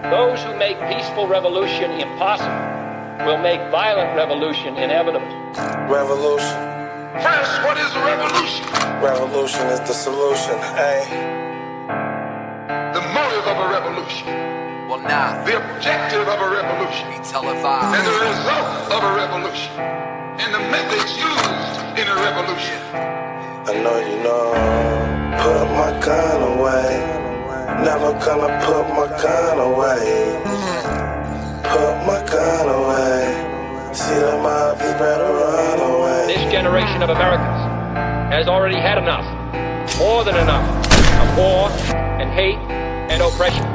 Those who make peaceful revolution impossible will make violent revolution inevitable. Revolution. First, what is a revolution? Revolution is the solution, hey. The motive of a revolution. Well, now, The objective of a revolution. be televised. And the result of a revolution. And the methods used in a revolution. I know you know. Put my gun away. Never gonna put my gun away. Put my gun away. See that might be better run away. This generation of Americans has already had enough, more than enough, of war and hate and oppression.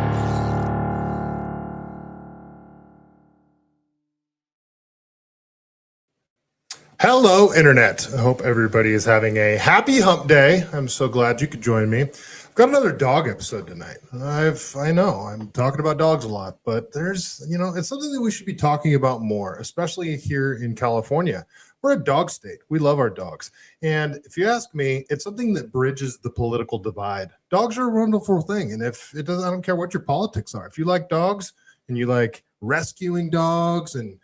Hello, Internet. I hope everybody is having a happy hump day. I'm so glad you could join me. I've got another dog episode tonight. I know I'm talking about dogs a lot, but it's something that we should be talking about more, especially here in California. We're a dog state. We love our dogs. And if you ask me, it's something that bridges the political divide. Dogs are a wonderful thing. And if it doesn't, I don't care what your politics are. If you like dogs and you like rescuing dogs and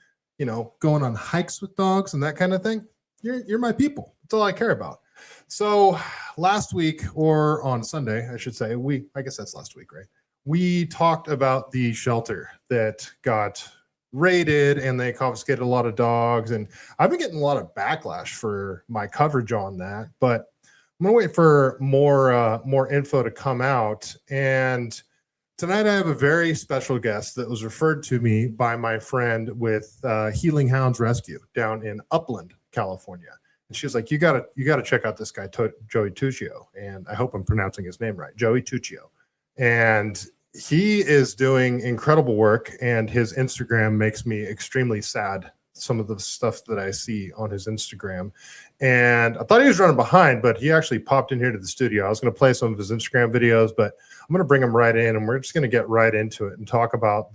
going on hikes with dogs and that kind of thing, you're my people. That's all I care about. So last week, or on Sunday, I should say, I guess that's last week, right? We talked about the shelter that got raided and they confiscated a lot of dogs. And I've been getting a lot of backlash for my coverage on that, but I'm gonna wait for more info to come out. And tonight, I have a very special guest that was referred to me by my friend with Healing Hounds Rescue down in Upland, California. And she was like, "You gotta check out this guy, Joey Tuccio." And I hope I'm pronouncing his name right, Joey Tuccio. And he is doing incredible work. And his Instagram makes me extremely sad. Some of the stuff that I see on his Instagram. And I thought he was running behind, but he actually popped in here to the studio. I was going to play some of his Instagram videos, but I'm going to bring him right in and we're just going to get right into it and talk about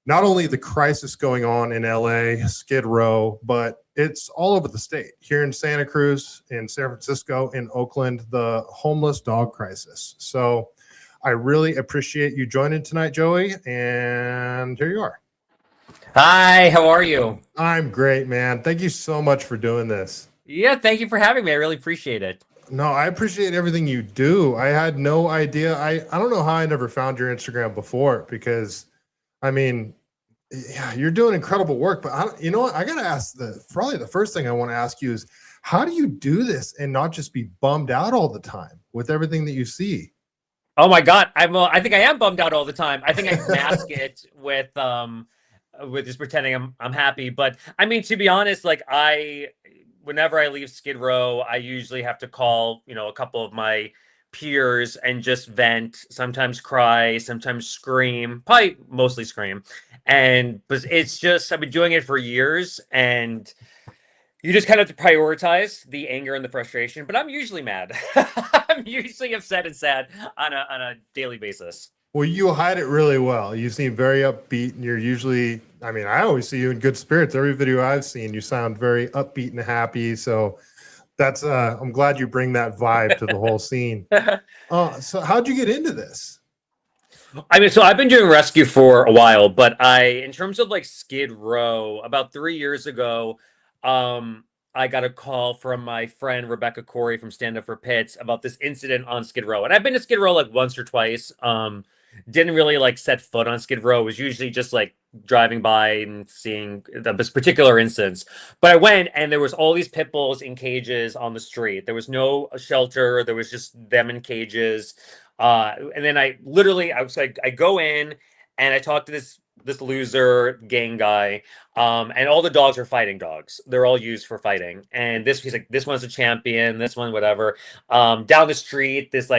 not only the crisis going on in LA, Skid Row, but it's all over the state. Here in Santa Cruz, in San Francisco, in Oakland, the homeless dog crisis. So I really appreciate you joining tonight, Joey. And here you are. Hi, how are you? I'm great, man. Thank you so much for doing this. Yeah, thank you for having me. I really appreciate it. No, I appreciate everything you do. I had no idea. I don't know how I never found your Instagram before because, you're doing incredible work. But you know what? I got to ask probably the first thing I want to ask you is, how do you do this and not just be bummed out all the time with everything that you see? Oh my God, I think I am bummed out all the time. I think I mask it with just pretending I'm happy. But to be honest, whenever I leave Skid Row, I usually have to call, a couple of my peers and just vent, sometimes cry, sometimes scream, probably mostly scream. But it's just, I've been doing it for years and you just kind of have to prioritize the anger and the frustration, but I'm usually mad. I'm usually upset and sad on a daily basis. Well, you hide it really well. You seem very upbeat and you're usually, I always see you in good spirits. Every video I've seen, you sound very upbeat and happy. So that's, I'm glad you bring that vibe to the whole scene. So how'd you get into this? So I've been doing rescue for a while, but in terms of Skid Row, about 3 years ago, I got a call from my friend Rebecca Corey from Stand Up for Pits about this incident on Skid Row. And I've been to Skid Row once or twice. Didn't really set foot on Skid Row. It was usually just driving by and seeing this particular instance. But I went and there was all these pit bulls in cages on the street. There was no shelter. There was just them in cages. And then I go in and I talk to this loser gang guy, and all the dogs are fighting dogs. They're all used for fighting. And he's like, this one's a champion, this one, whatever. Down the street, this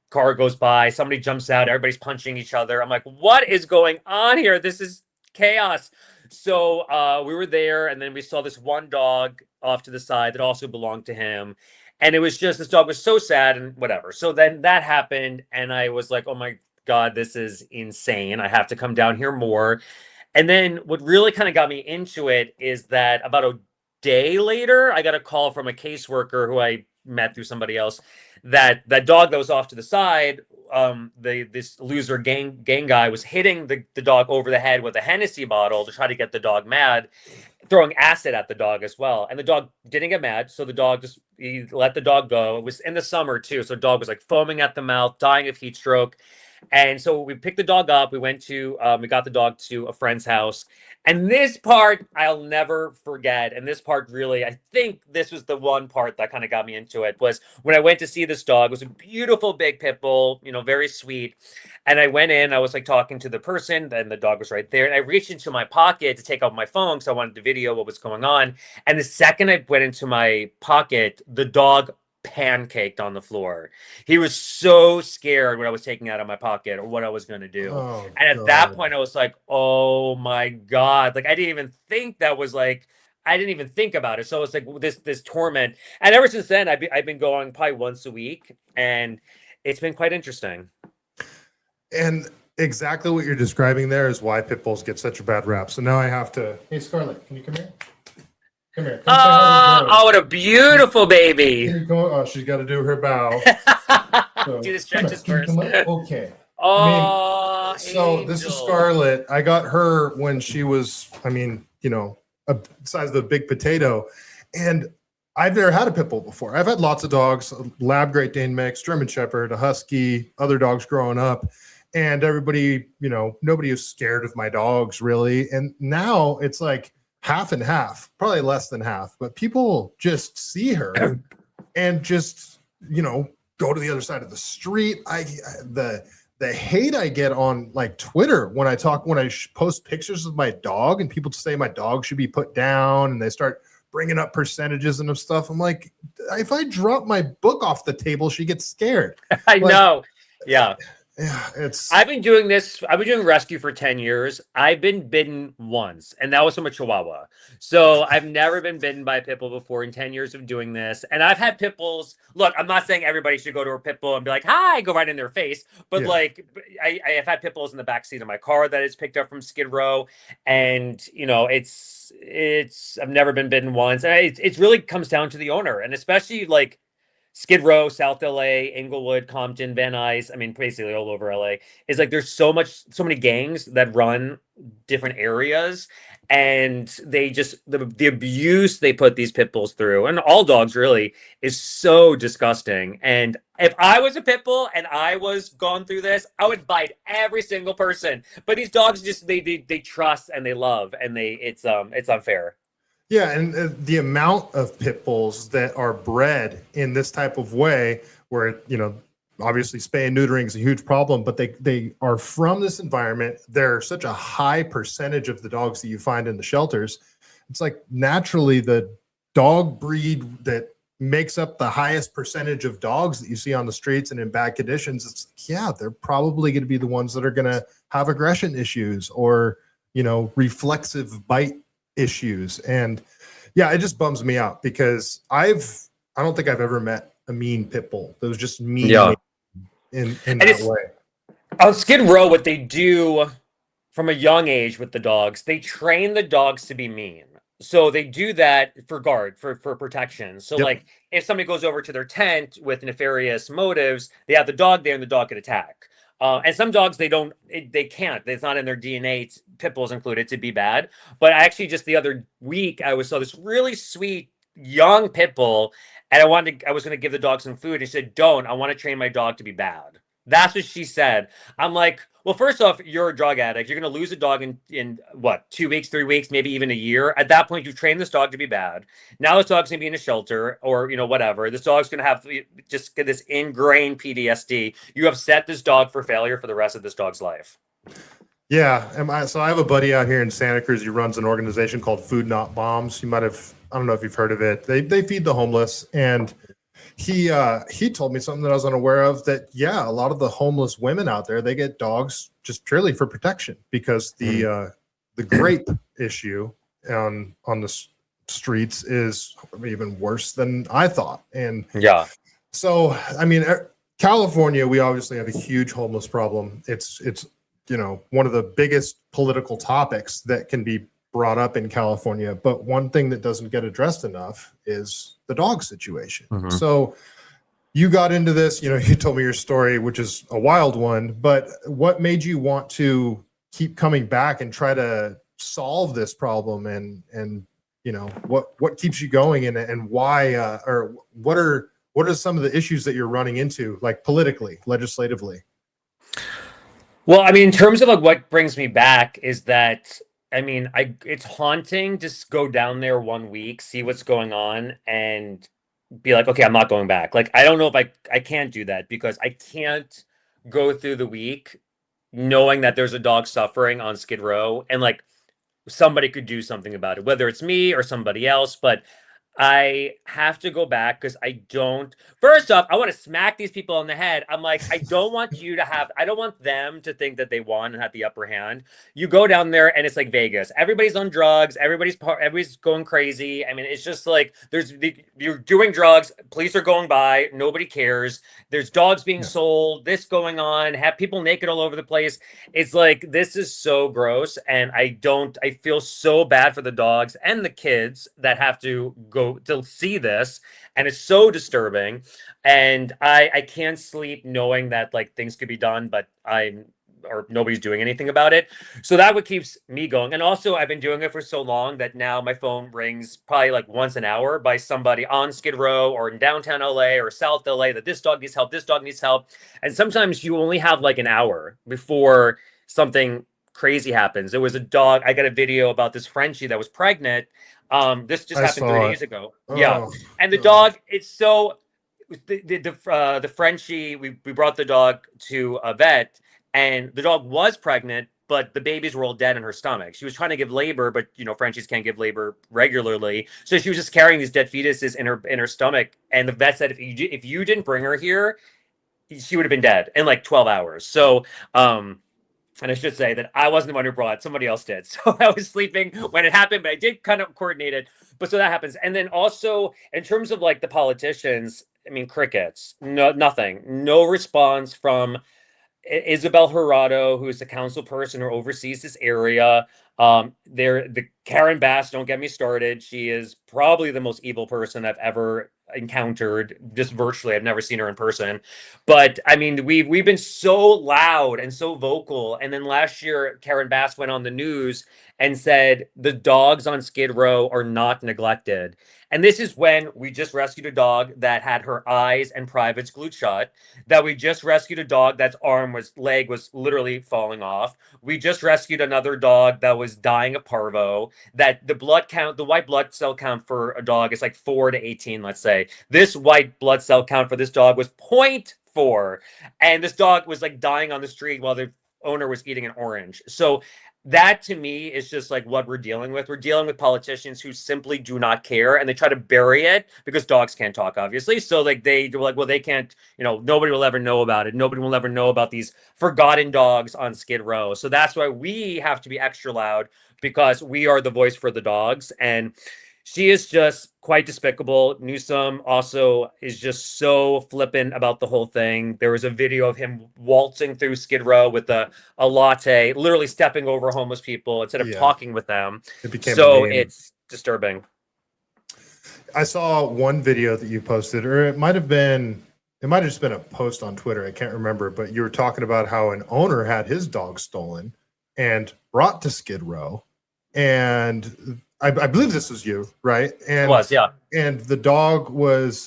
car goes by, somebody jumps out, everybody's punching each other. I'm like, what is going on here? This is chaos. So we were there, and then we saw this one dog off to the side that also belonged to him. And it was just, this dog was so sad and whatever. So then that happened, and I was like, oh my God, this is insane. I have to come down here more. And then what really kind of got me into it is that about a day later, I got a call from a caseworker who I met through somebody else, that dog that was off to the side this loser gang guy was hitting the dog over the head with a Hennessy bottle to try to get the dog mad, throwing acid at the dog as well. And the dog didn't get mad, so the dog he let the dog go. It was in the summer too, so the dog was like foaming at the mouth, dying of heat stroke. And so we picked the dog up. We went to we got the dog to a friend's house. And this part I'll never forget. And this part really, I think this was the one part that kind of got me into it, was when I went to see this dog. It was a beautiful big pit bull, you know, very sweet. And I went in, I was like talking to the person, and the dog was right there. And I reached into my pocket to take out my phone because I wanted to video what was going on. And the second I went into my pocket, the dog pancaked on the floor. He was so scared what I was taking out of my pocket or what I was going to do. Oh, and at God. that point, I was like, oh my God. Like, I didn't even think that was like, I didn't even think about it. So it's like this torment. And ever since then, I've been going probably once a week, and it's been quite interesting. And exactly what you're describing there is why pit bulls get such a bad rap. So now I have to, hey, Scarlett, can you come here? Come here. Come say hi to the Oh, what a beautiful baby. Can you go? Oh, she's got to do her bow. So, Do the stretches come here. first. Come up. Okay. Oh, So this is angel. Scarlett. I got her when she was, I mean, you know, a size of a big potato. And I've never had a pit bull before. I've had lots of dogs, a Lab Great Dane mix, German Shepherd, a Husky, other dogs growing up. And everybody, you know, nobody was scared of my dogs really. And now it's like half and half, probably less than half, but people just see her and just, you know, go to the other side of the street. The hate I get on like Twitter when I post pictures of my dog and people say my dog should be put down and they start bringing up percentages and stuff. I'm like, if I drop my book off the table, she gets scared. I know. Yeah. Yeah, I've been doing rescue for 10 years. I've been bitten once, and that was from a Chihuahua. So I've never been bitten by a pit bull before in 10 years of doing this. And I've had pit bulls. Look, I'm not saying everybody should go to a pit bull and be like, hi, go right in their face. But Yeah. like, I have had pit bulls in the backseat of my car that is picked up from Skid Row. And, you know, I've never been bitten once. And it really comes down to the owner. And especially like Skid Row, South LA, Inglewood, Compton, Van Nuys, I mean, basically all over LA, is like there's so many gangs that run different areas, and they just the abuse they put these pit bulls through, and all dogs really, is so disgusting. And if I was a pit bull and I was gone through this, I would bite every single person. But these dogs just they trust and they love, and it's unfair. Yeah, and the amount of pit bulls that are bred in this type of way, where, you know, obviously spay and neutering is a huge problem, but they are from this environment. They're such a high percentage of the dogs that you find in the shelters. It's like naturally the dog breed that makes up the highest percentage of dogs that you see on the streets and in bad conditions. They're probably going to be the ones that are going to have aggression issues or, you know, reflexive bite issues. And yeah, it just bums me out because I don't think I've ever met a mean pit bull that was just mean in that way. On Skid Row, what they do from a young age with the dogs, they train the dogs to be mean. So they do that for protection. So like if somebody goes over to their tent with nefarious motives, they have the dog there and the dog can attack. And some dogs, they can't. It's not in their DNA, pit bulls included, to be bad. But actually, just the other week, I saw this really sweet young pit bull, and I was going to give the dog some food. And she said, "Don't. I want to train my dog to be bad." That's what she said. I'm like, well, first off, you're a drug addict. You're going to lose a dog in what, 2 weeks, 3 weeks, maybe even a year. At that point, you've trained this dog to be bad. Now this dog's going to be in a shelter or, you know, whatever. This dog's going to have just get this ingrained PTSD. You have set this dog for failure for the rest of this dog's life. Yeah. So I have a buddy out here in Santa Cruz. He runs an organization called Food Not Bombs. You might have, I don't know if you've heard of it. They feed the homeless, and he told me something that I was unaware of, that a lot of the homeless women out there, they get dogs just purely for protection because the grape issue on the streets is even worse than I thought. And so I mean, California, we obviously have a huge homeless problem. It's you know, one of the biggest political topics that can be brought up in California, but one thing that doesn't get addressed enough is the dog situation. So you got into this, you told me your story, which is a wild one, but what made you want to keep coming back and try to solve this problem? And what keeps you going, and why, or what are some of the issues that you're running into, like politically, legislatively? Well, I mean, in terms of like what brings me back is that it's haunting to go down there 1 week, see what's going on, and be like, okay, I'm not going back. Like, I don't know if I can't do that because I can't go through the week knowing that there's a dog suffering on Skid Row and like somebody could do something about it, whether it's me or somebody else. But I have to go back because I don't. First off, I want to smack these people on the head. I'm like, I don't want them to think that they won and had the upper hand. You go down there and it's like Vegas. Everybody's on drugs. Everybody's going crazy. I mean, it's just like you're doing drugs. Police are going by. Nobody cares. There's dogs being sold. This going on. Have people naked all over the place. It's like, this is so gross. And I feel so bad for the dogs and the kids that have to go to see this, and it's so disturbing. And I can't sleep knowing that like things could be done, but nobody's doing anything about it. So that what keeps me going. And also I've been doing it for so long that now my phone rings probably like once an hour by somebody on Skid Row or in downtown LA or South LA that this dog needs help, this dog needs help. And sometimes you only have like an hour before something crazy happens. There was a dog, I got a video about this Frenchie that was pregnant. This just happened 3 days ago. Yeah. And the dog, it's so the Frenchie, we brought the dog to a vet, and the dog was pregnant, but the babies were all dead in her stomach. She was trying to give labor, but Frenchies can't give labor regularly. So she was just carrying these dead fetuses in her stomach. And the vet said, if you didn't bring her here, she would have been dead in like 12 hours. So, and I should say that I wasn't the one who brought it. Somebody else did. So I was sleeping when it happened, but I did kind of coordinate it. But so that happens. And then also in terms of like the politicians, I mean, crickets, nothing, no response from Isabel Jurado, who is the council person who oversees this area. The Karen Bass, don't get me started. She is probably the most evil person I've ever encountered, just virtually. I've never seen her in person. But I mean, we've been so loud and so vocal. And then last year, Karen Bass went on the news and said the dogs on Skid Row are not neglected. And this is when we just rescued a dog that had her eyes and privates glued shut, that we just rescued a dog that's leg was literally falling off. We just rescued another dog that was dying of parvo, that the white blood cell count for a dog is like 4 to 18, let's say. This white blood cell count for this dog was 0.4. And this dog was like dying on the street while the owner was eating an orange. So that to me is just like what we're dealing with. We're dealing with politicians who simply do not care, and they try to bury it because dogs can't talk, obviously. So like they're like, well, they can't, nobody will ever know about it. Nobody will ever know about these forgotten dogs on Skid Row. So that's why we have to be extra loud, because we are the voice for the dogs. And she is just quite despicable. Newsom also is just so flippant about the whole thing. There was a video of him waltzing through Skid Row with a latte, literally stepping over homeless people instead of talking with them. It's disturbing. I saw one video that you posted, or it might have just been a post on Twitter. I can't remember, but you were talking about how an owner had his dog stolen and brought to Skid Row, and I believe this was you, right? And it was, yeah. And the dog was,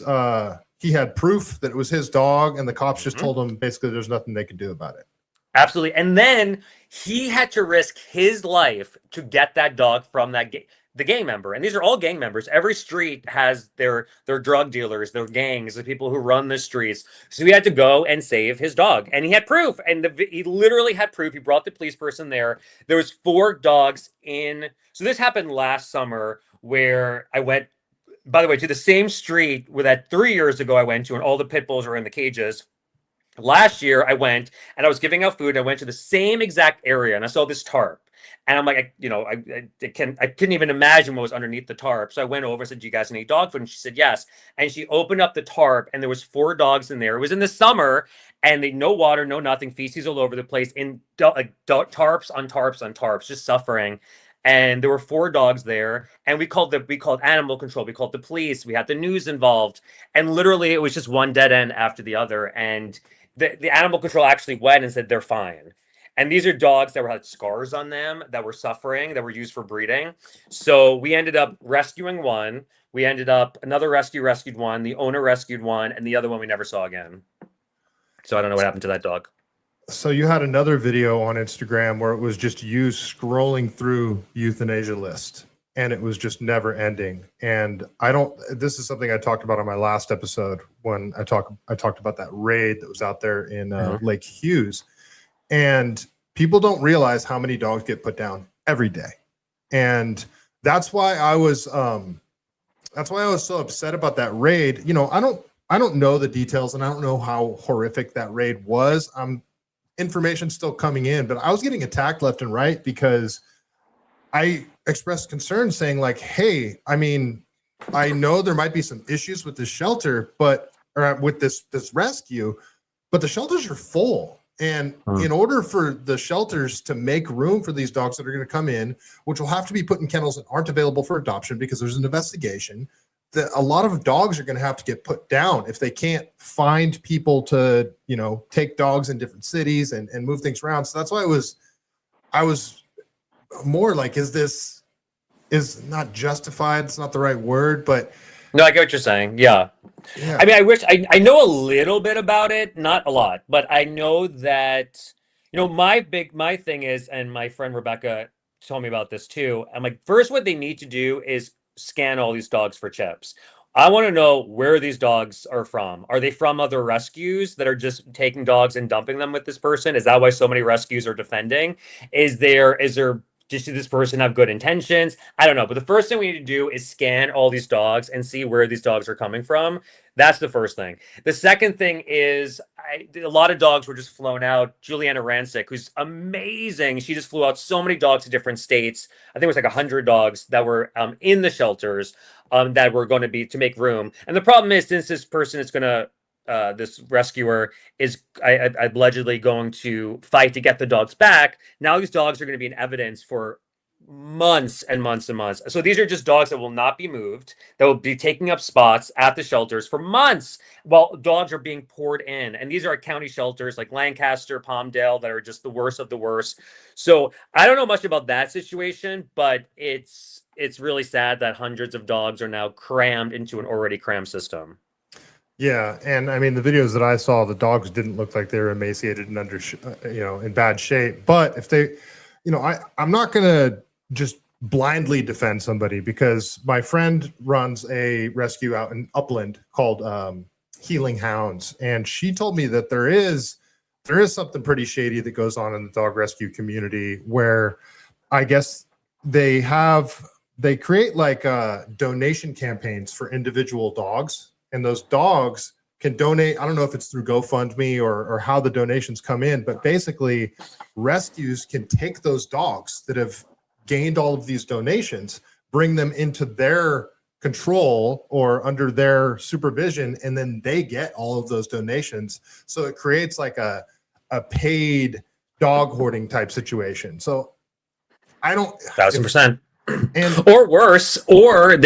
he had proof that it was his dog, and the cops just told him basically there's nothing they could do about it. Absolutely. And then he had to risk his life to get that dog from the gang member. And these are all gang members. Every street has their drug dealers, their gangs, the people who run the streets. So he had to go and save his dog. And he had proof. And he literally had proof. He brought the police person there. There was 4 dogs in. So this happened last summer, where I went, by the way, to the same street where that 3 years ago I went to, and all the pit bulls are in the cages. Last year I went and I was giving out food. I went to the same exact area and I saw this tarp. And I'm like, I couldn't even imagine what was underneath the tarp. So I went over and said, do you guys need dog food? And she said, yes. And she opened up the tarp and there was 4 dogs in there. It was in the summer, and no water, no nothing, feces all over the place, in tarps on tarps on tarps, just suffering. and there were 4 dogs there, and we called animal control, we called the police, we had the news involved, and literally it was just one dead end after the other. And the animal control actually went and said they're fine. And these are dogs that had scars on them, that were suffering, that were used for breeding. So we ended up rescuing one. Another rescued one. The owner rescued one, and the other one we never saw again. So I don't know what happened to that dog. So you had another video on Instagram where it was just you scrolling through euthanasia list, and it was just never ending. And this is something I talked about on my last episode when I talked about that raid that was out there in Lake Hughes. And people don't realize how many dogs get put down every day. And that's why I was so upset about that raid. You know, I don't know the details, and I don't know how horrific that raid was. Information's still coming in, but I was getting attacked left and right because I expressed concern saying like, hey, I mean, I know there might be some issues with this shelter, or with this rescue, but the shelters are full. And in order for the shelters to make room for these dogs that are going to come in, which will have to be put in kennels that aren't available for adoption because there's an investigation, that a lot of dogs are going to have to get put down if they can't find people to, you know, take dogs in different cities and move things around. So that's why I was more like, is not justified. It's not the right word, but no, I get what you're saying. Yeah. I mean, I know a little bit about it, not a lot, but I know that, you know, my thing is, and my friend Rebecca told me about this too. I'm like, first, what they need to do is scan all these dogs for chips. I want to know where these dogs are from. Are they from other rescues that are just taking dogs and dumping them with this person? Is that why so many rescues are defending? Is there does this person have good intentions? I don't know. But the first thing we need to do is scan all these dogs and see where these dogs are coming from. That's the first thing. The second thing is a lot of dogs were just flown out. Juliana Rancic, who's amazing. She just flew out so many dogs to different states. I think it was like 100 dogs that were in the shelters that were going to be to make room. And the problem is, since this person is going to this rescuer is allegedly going to fight to get the dogs back. Now these dogs are going to be in evidence for months and months and months. So these are just dogs that will not be moved, that will be taking up spots at the shelters for months while dogs are being poured in. And these are county shelters like Lancaster, Palmdale, that are just the worst of the worst. So I don't know much about that situation, but it's really sad that hundreds of dogs are now crammed into an already crammed system. Yeah, and I mean, the videos that I saw, the dogs didn't look like they were emaciated and in bad shape. But if they, I'm not going to just blindly defend somebody, because my friend runs a rescue out in Upland called Healing Hounds, and she told me that there is something pretty shady that goes on in the dog rescue community, where I guess they create like donation campaigns for individual dogs. And those dogs can donate. I don't know if it's through GoFundMe or how the donations come in, but basically rescues can take those dogs that have gained all of these donations, bring them into their control or under their supervision, and then they get all of those donations. So it creates like a paid dog hoarding type situation. So I don't 1,000%. And or worse, or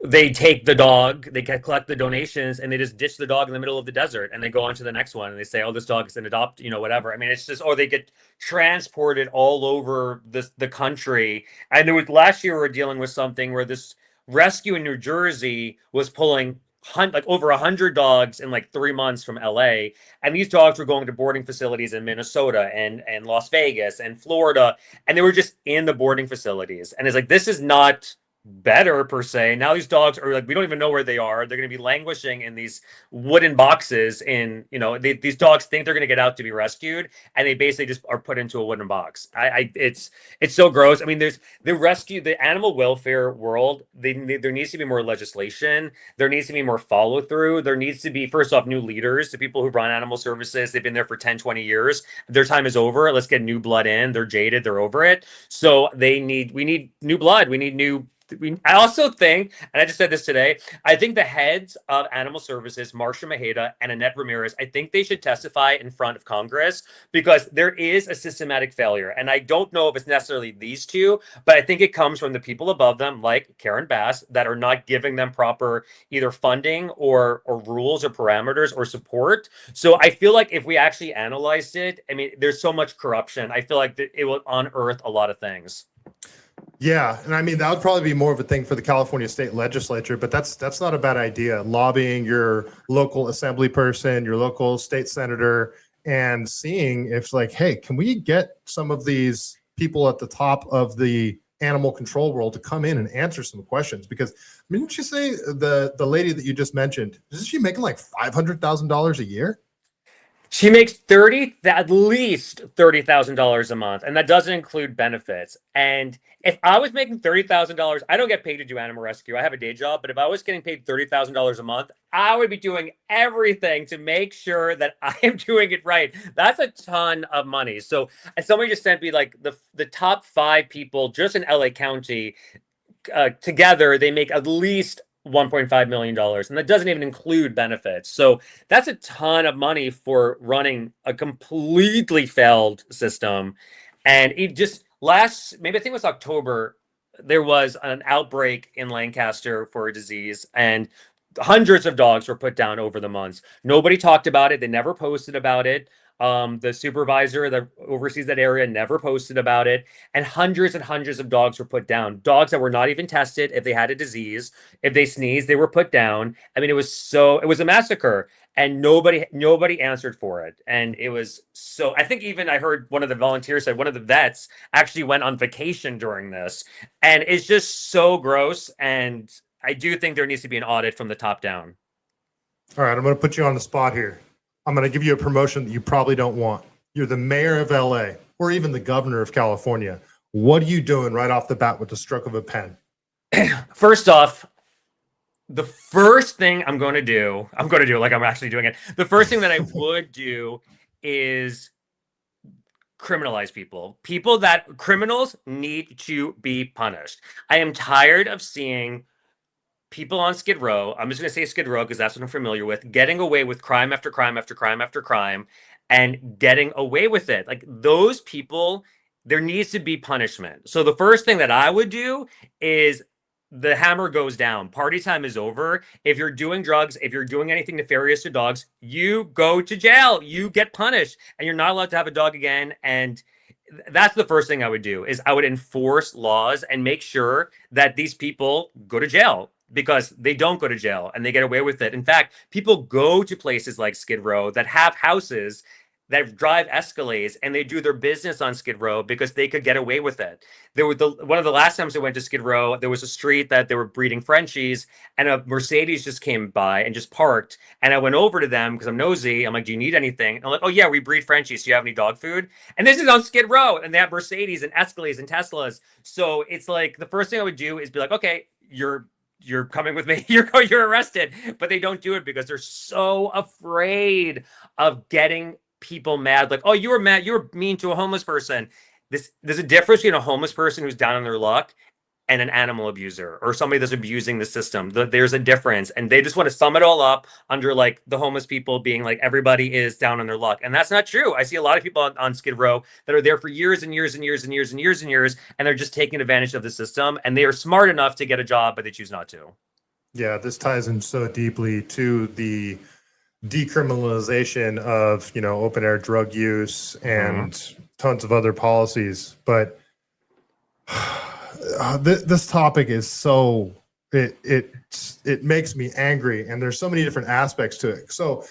they take the dog, they collect the donations, and they just ditch the dog in the middle of the desert, and they go on to the next one, and they say, oh, this dog is an adopt, whatever. I mean, it's just, or they get transported all over the country. And there was, last year we were dealing with something where this rescue in New Jersey was pulling like over 100 dogs in like 3 months from LA. And these dogs were going to boarding facilities in Minnesota and Las Vegas and Florida. And they were just in the boarding facilities. And it's like, this is not better per se. Now these dogs are like, we don't even know where they are. They're going to be languishing in these wooden boxes these dogs think they're going to get out to be rescued, and they basically just are put into a wooden box. It's so gross. I mean, the animal welfare world, there needs to be more legislation. There needs to be more follow through. There needs to be, first off, new leaders. The people who run animal services, they've been there for 10, 20 years. Their time is over. Let's get new blood in. They're jaded. They're over it. So we need new blood. We need new I also think, and I just said this today, I think the heads of animal services, Marcia Maheda and Annette Ramirez, I think they should testify in front of Congress because there is a systematic failure. And I don't know if it's necessarily these two, but I think it comes from the people above them, like Karen Bass, that are not giving them proper either funding or rules or parameters or support. So I feel like if we actually analyzed it, I mean, there's so much corruption. I feel like it will unearth a lot of things. Yeah, and I mean that would probably be more of a thing for the California state legislature, but that's not a bad idea. Lobbying your local assembly person, your local state senator, and seeing if like, hey, can we get some of these people at the top of the animal control world to come in and answer some questions? Because I mean, didn't you say the lady that you just mentioned, isn't she making like $500,000 a year? She makes at least $30,000 a month, and that doesn't include benefits. And if I was making $30,000, I don't get paid to do animal rescue. I have a day job, but if I was getting paid $30,000 a month, I would be doing everything to make sure that I am doing it right. That's a ton of money. So, and somebody just sent me like the top 5 people just in LA County together, they make at least $1.5 million, and that doesn't even include benefits. So that's a ton of money for running a completely failed system. And it just maybe I think it was October, there was an outbreak in Lancaster for a disease, and hundreds of dogs were put down over the months. Nobody talked about it. They never posted about it. The supervisor that oversees that area never posted about it, and hundreds of dogs were put down. Dogs that were not even tested if they had a disease. If they sneezed, they were put down. I mean, it was a massacre, and nobody answered for it. And it was so, I think even I heard one of the volunteers said one of the vets actually went on vacation during this, and it's just so gross. And I do think there needs to be an audit from the top down. All right, I'm going to put you on the spot here. I'm going to give you a promotion that you probably don't want. You're the mayor of LA or even the governor of California. What are you doing right off the bat with the stroke of a pen? First off, the first thing I'm going to do like I'm actually doing it. The first thing that I would do is criminalize people. Criminals need to be punished. I am tired of seeing people on Skid Row, I'm just going to say Skid Row because that's what I'm familiar with, getting away with crime after crime after crime after crime and getting away with it. Like those people, there needs to be punishment. So the first thing that I would do is the hammer goes down. Party time is over. If you're doing drugs, if you're doing anything nefarious to dogs, you go to jail. You get punished and you're not allowed to have a dog again. And that's the first thing I would do is I would enforce laws and make sure that these people go to jail, because they don't go to jail and they get away with it. In fact, people go to places like Skid Row that have houses that drive Escalades and they do their business on Skid Row because they could get away with it. One of the last times I went to Skid Row, there was a street that they were breeding Frenchies and a Mercedes just came by and just parked. And I went over to them because I'm nosy. I'm like, do you need anything? And I'm like, oh yeah, we breed Frenchies. Do you have any dog food? And this is on Skid Row and they have Mercedes and Escalades and Teslas. So it's like, the first thing I would do is be like, okay, you're coming with me, you're arrested. But they don't do it because they're so afraid of getting people mad. Like, oh, you were mad, you were mean to a homeless person. There's a difference between a homeless person who's down on their luck and an animal abuser or somebody that's abusing the system. There's a difference. And they just want to sum it all up under like the homeless people being like, everybody is down on their luck. And that's not true. I see a lot of people on Skid Row that are there for years and years and years and years and years and years, and they're just taking advantage of the system, and they are smart enough to get a job, but they choose not to. Yeah, this ties in so deeply to the decriminalization of, open air drug use and tons of other policies. But this topic is so it makes me angry, and there's so many different aspects to it. So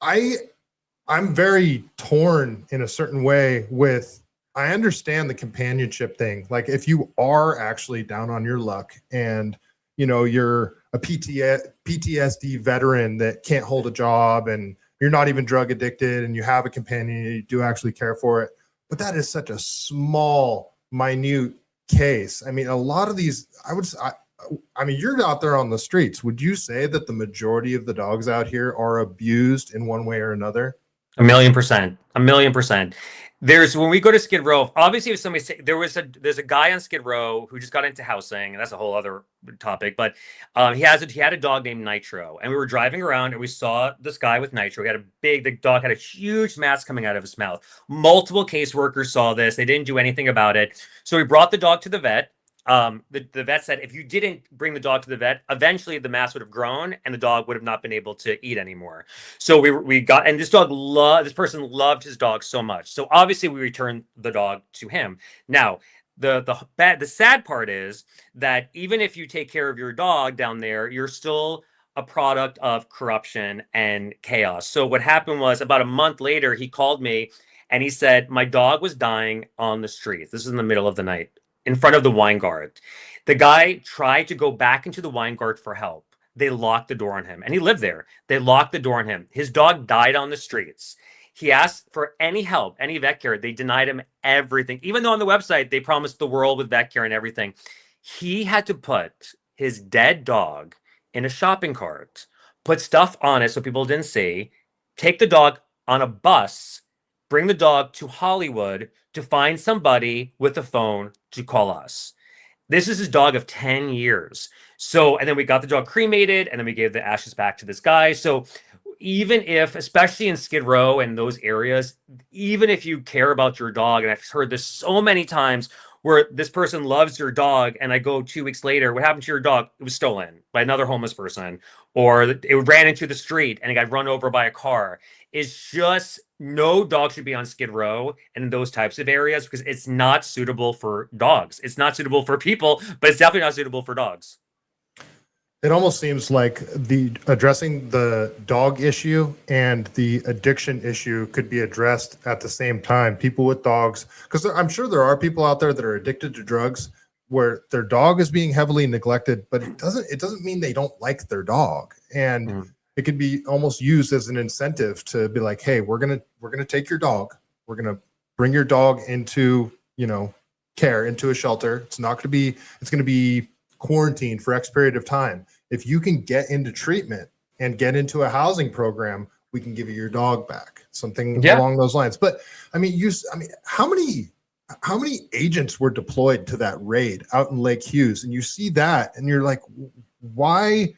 I'm very torn in a certain way with, I understand the companionship thing. Like if you are actually down on your luck and you're a PTSD veteran that can't hold a job and you're not even drug addicted and you have a companion, you do actually care for it. But that is such a small, minute case. I mean, a lot of these, I mean, you're out there on the streets. Would you say that the majority of the dogs out here are abused in one way or another? 1,000,000%. 1,000,000%. There's when we go to Skid Row, obviously if somebody there's a guy on Skid Row who just got into housing, and that's a whole other topic, but he had a dog named Nitro, and we were driving around and we saw this guy with Nitro. The dog had a huge mask coming out of his mouth. Multiple caseworkers saw this. They didn't do anything about it. So we brought the dog to the vet. The vet said if you didn't bring the dog to the vet, eventually the mass would have grown and the dog would have not been able to eat anymore. So and this person loved his dog so much. So obviously we returned the dog to him. Now, the sad part is that even if you take care of your dog down there, you're still a product of corruption and chaos. So what happened was about a month later, he called me and he said, my dog was dying on the streets. This is in the middle of the night, in front of the wine guard. The guy tried to go back into the wine guard for help. They locked the door on him, and he lived there. They locked the door on him. His dog died on the streets. He asked for any help, any vet care. They denied him everything. Even though on the website, they promised the world with vet care and everything. He had to put his dead dog in a shopping cart, put stuff on it so people didn't see, take the dog on a bus, bring the dog to Hollywood to find somebody with a phone to call us. This is his dog of 10 years. So, and then we got the dog cremated, and then we gave the ashes back to this guy. So even if, especially in Skid Row and those areas, even if you care about your dog, and I've heard this so many times where this person loves your dog, and I go 2 weeks later, what happened to your dog? It was stolen by another homeless person, or it ran into the street and it got run over by a car. It's just, no dog should be on Skid Row and in those types of areas because it's not suitable for dogs. It's not suitable for people, but it's definitely not suitable for dogs. It almost seems like addressing the dog issue and the addiction issue could be addressed at the same time. People with dogs, because I'm sure there are people out there that are addicted to drugs where their dog is being heavily neglected, but it doesn't mean they don't like their dog. And it could be almost used as an incentive to be like, hey, we're gonna take your dog, we're gonna bring your dog into care, into a shelter. It's gonna be quarantined for X period of time. If you can get into treatment and get into a housing program, we can give you your dog back. Something along those lines. But how many agents were deployed to that raid out in Lake Hughes? And you see that and you're like, why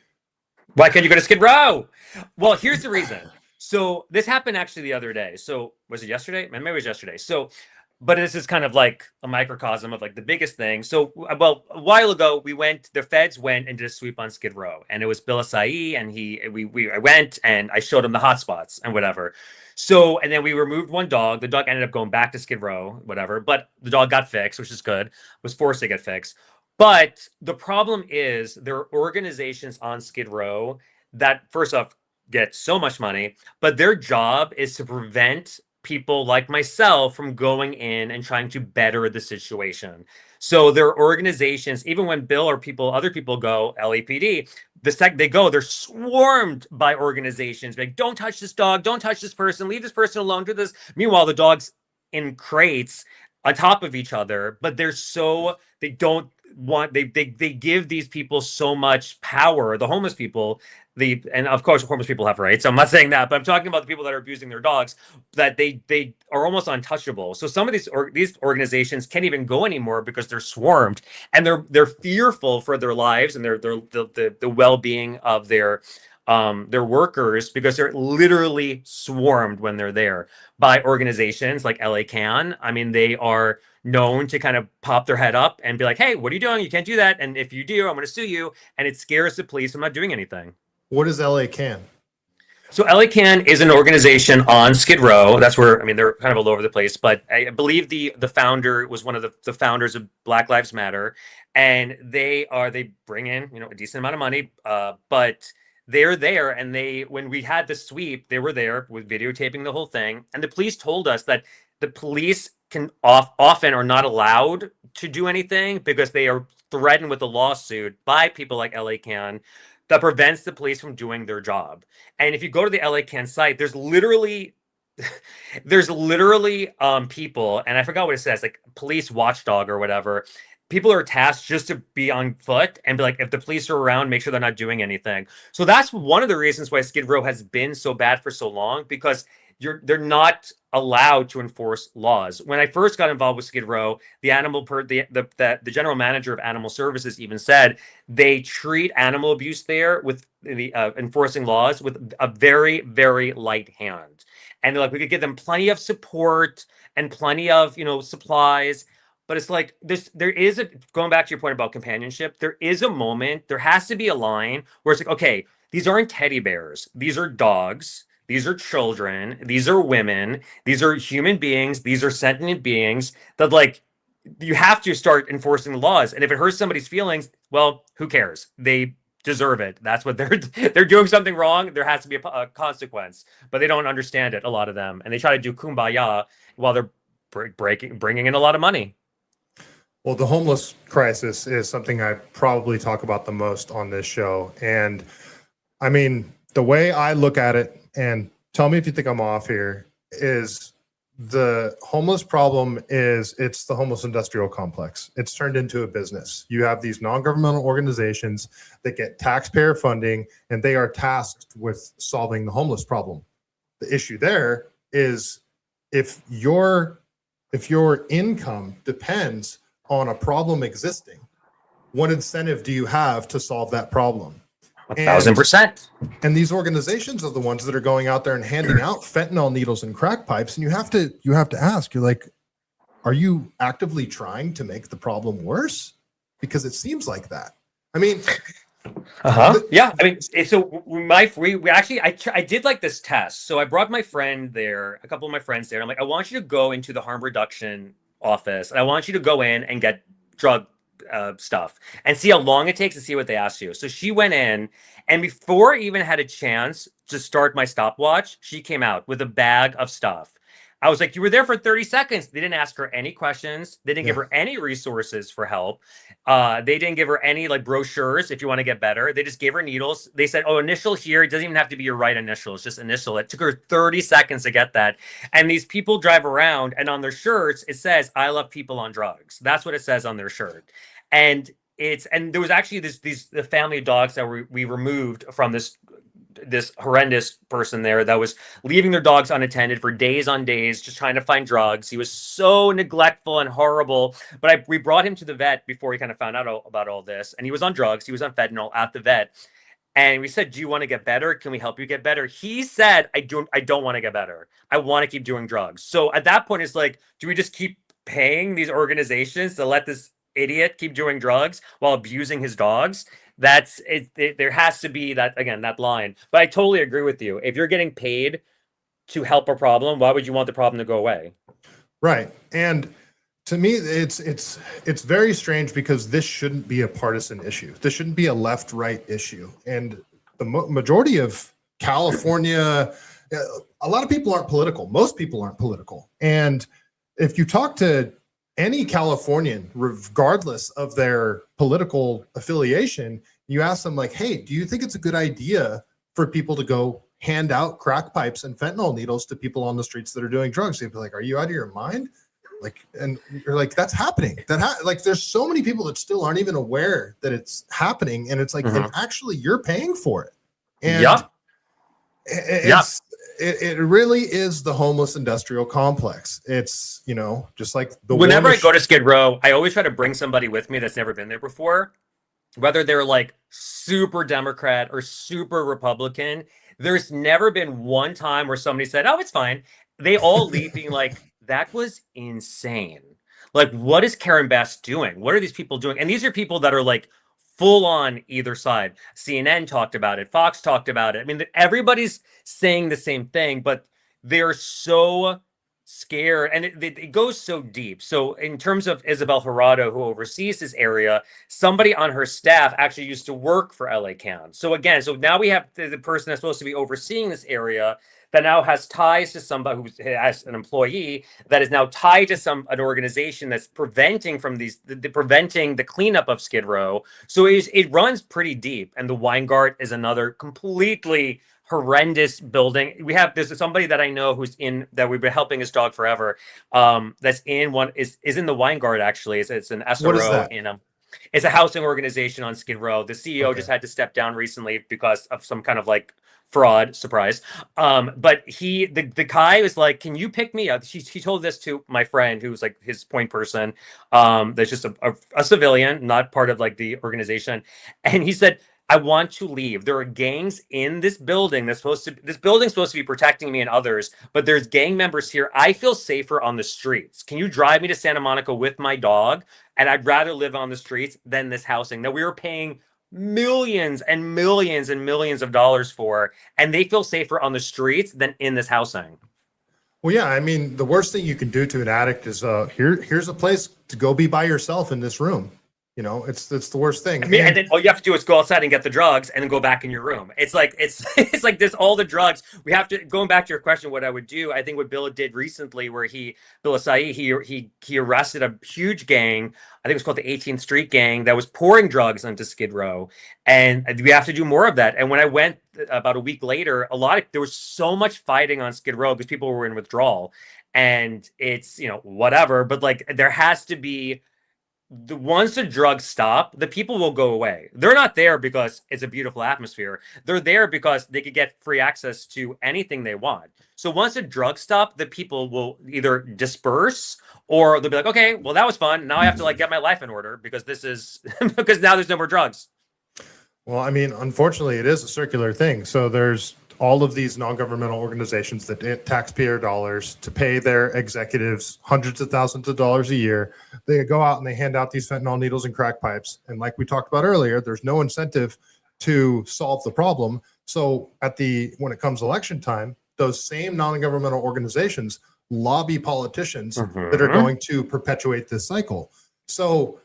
can't you go to Skid Row? Well, here's the reason. So this happened actually the other day. So was it yesterday? Maybe it was yesterday. So, but this is kind of like a microcosm of like the biggest thing. So, well, a while ago, the feds went and did a sweep on Skid Row, and it was Bill Asai, and I went and I showed him the hotspots and whatever. So, and then we removed one dog. The dog ended up going back to Skid Row, whatever, but the dog got fixed, which is good. Was forced to get fixed. But the problem is there are organizations on Skid Row that, first off, get so much money, but their job is to prevent people like myself from going in and trying to better the situation. So there are organizations, even when Bill or other people go, LAPD, the second they go, they're swarmed by organizations like, don't touch this dog, don't touch this person, leave this person alone, do this. Meanwhile, the dog's in crates on top of each other, but they give these people so much power, the homeless people, and of course homeless people have rights, so I'm not saying that, but I'm talking about the people that are abusing their dogs, that they are almost untouchable. So some of these organizations can't even go anymore because they're swarmed, and they're fearful for their lives and the well-being of their workers, because they're literally swarmed when they're there by organizations like LA Can. I mean, they are known to kind of pop their head up and be like, hey, what are you doing? You can't do that. And if you do, I'm going to sue you. And it scares the police from not doing anything. What is LA Can? So LA Can is an organization on Skid Row. That's where, they're kind of all over the place, but I believe the founder was one of the founders of Black Lives Matter. And they bring in, a decent amount of money, but they're there. And when we had the sweep, they were there with videotaping the whole thing. And the police told us that the police often are not allowed to do anything because they are threatened with a lawsuit by people like LA Can that prevents the police from doing their job. And if you go to the LA Can site, there's literally people, and I forgot what it says, like police watchdog or whatever. People are tasked just to be on foot and be like, if the police are around, make sure they're not doing anything. So that's one of the reasons why Skid Row has been so bad for so long, because they're not allowed to enforce laws. When I first got involved with Skid Row, the general manager of animal services even said they treat animal abuse there with the enforcing laws with a very, very light hand. And they're like, we could give them plenty of support and plenty of, supplies. But it's like going back to your point about companionship, there is a moment, there has to be a line where it's like, okay, these aren't teddy bears. These are dogs. These are children. These are women. These are human beings. These are sentient beings that, like, you have to start enforcing the laws. And if it hurts somebody's feelings, well, who cares? They deserve it. That's what they're doing something wrong. There has to be a consequence, but they don't understand it. A lot of them, and they try to do kumbaya while they're bringing in a lot of money. Well, the homeless crisis is something I probably talk about the most on this show. And I mean, the way I look at it, and tell me if you think I'm off here, is the homeless problem it's the homeless industrial complex. It's turned into a business. You have these non-governmental organizations that get taxpayer funding, and they are tasked with solving the homeless problem. The issue there is if your income depends on a problem existing, what incentive do you have to solve that problem? 1,000%. And these organizations are the ones that are going out there and handing out fentanyl needles and crack pipes. And you have to ask, you're like, are you actively trying to make the problem worse? Because it seems like that. I mean, yeah. I mean, so we actually, I did like this test. So I brought my friend there, a couple of my friends there. And I'm like, I want you to go into the harm reduction office, and I want you to go in and get drug stuff and see how long it takes and see what they ask you. So she went in, and before I even had a chance to start my stopwatch, she came out with a bag of stuff. I was like, you were there for 30 seconds. They didn't ask her any questions. They didn't give her any resources for help. They didn't give her any like brochures if you want to get better. They just gave her needles. They said, oh, initial here. It doesn't even have to be your right initial. It's just initial. It took her 30 seconds to get that. And these people drive around, and on their shirts, it says, I love people on drugs. That's what it says on their shirt. And there was actually the family of dogs that we removed from this horrendous person there that was leaving their dogs unattended for days on days, just trying to find drugs. He was so neglectful and horrible. But we brought him to the vet before he kind of found out about all this. And he was on drugs. He was on fentanyl at the vet. And we said, do you want to get better? Can we help you get better? He said, I don't want to get better. I want to keep doing drugs. So at that point, it's like, do we just keep paying these organizations to let this idiot keep doing drugs while abusing his dogs? That's it. There has to be that line. But I totally agree with you. If you're getting paid to help a problem, why would you want the problem to go away? Right. And to me, it's very strange, because this shouldn't be a partisan issue. This shouldn't be a left-right issue. And the majority of California, a lot of people aren't political. Most people aren't political. And if you talk to any Californian, regardless of their political affiliation, you ask them like, hey, do you think it's a good idea for people to go hand out crack pipes and fentanyl needles to people on the streets that are doing drugs? They'd be like, are you out of your mind? Like, and you're like, that's happening. Like, there's so many people that still aren't even aware that it's happening. And it's like, and actually you're paying for it. And it really is the homeless industrial complex. It's, just like whenever I go to Skid Row, I always try to bring somebody with me that's never been there before, whether they're like super Democrat or super Republican. There's never been one time where somebody said, oh, it's fine. They all leave being like, that was insane. Like, what is Karen Bass doing? What are these people doing? And these are people that are like full on either side. CNN talked about it. Fox talked about it. I mean, everybody's saying the same thing, but they're so scared, and it goes so deep. So in terms of Isabel Jurado, who oversees this area, somebody on her staff actually used to work for LA County. So now we have the person that's supposed to be overseeing this area that now has ties to somebody who has an employee that is now tied to an organization that's preventing the cleanup of Skid Row. So it runs pretty deep. And the Weingart is another completely horrendous building. There's somebody that I know that we've been helping his dog forever. That's in in the Weingart, actually. It's an SRO It's a housing organization on Skid Row. The CEO just had to step down recently because of some kind of like fraud, surprise. But the guy was like, "Can you pick me up?" He told this to my friend who was like his point person. That's just a civilian, not part of like the organization. And he said, "I want to leave. There are gangs in this building this building's supposed to be protecting me and others, but there's gang members here. I feel safer on the streets. Can you drive me to Santa Monica with my dog? And I'd rather live on the streets than this housing that we were paying millions and millions and millions of dollars for, and they feel safer on the streets than in this housing." Well, yeah, I mean, the worst thing you can do to an addict is here's a place to go be by yourself in this room. You know, it's the worst thing. I mean, and then all you have to do is go outside and get the drugs and then go back in your room. It's like it's like there's all the drugs. We have to, going back to your question, what I would do, I think what Bill did recently, where Bill Asai, he arrested a huge gang. I think it was called the 18th Street Gang that was pouring drugs onto Skid Row, and we have to do more of that. And when I went about a week later, there was so much fighting on Skid Row because people were in withdrawal, and it's, you know, whatever. But like there has to be. Once the drugs stop, the people will go away. They're not there because it's a beautiful atmosphere. They're there because they could get free access to anything they want. So once the drugs stop, the people will either disperse or they'll be like, okay, well, that was fun. Now I have to like get my life in order because this is because now there's no more drugs. Well, I mean, unfortunately, it is a circular thing. So there's all of these non-governmental organizations that get taxpayer dollars to pay their executives hundreds of thousands of dollars a year. They go out and they hand out these fentanyl needles and crack pipes. And like we talked about earlier, there's no incentive to solve the problem. So when it comes election time, those same non-governmental organizations lobby politicians that are going to perpetuate this cycle. So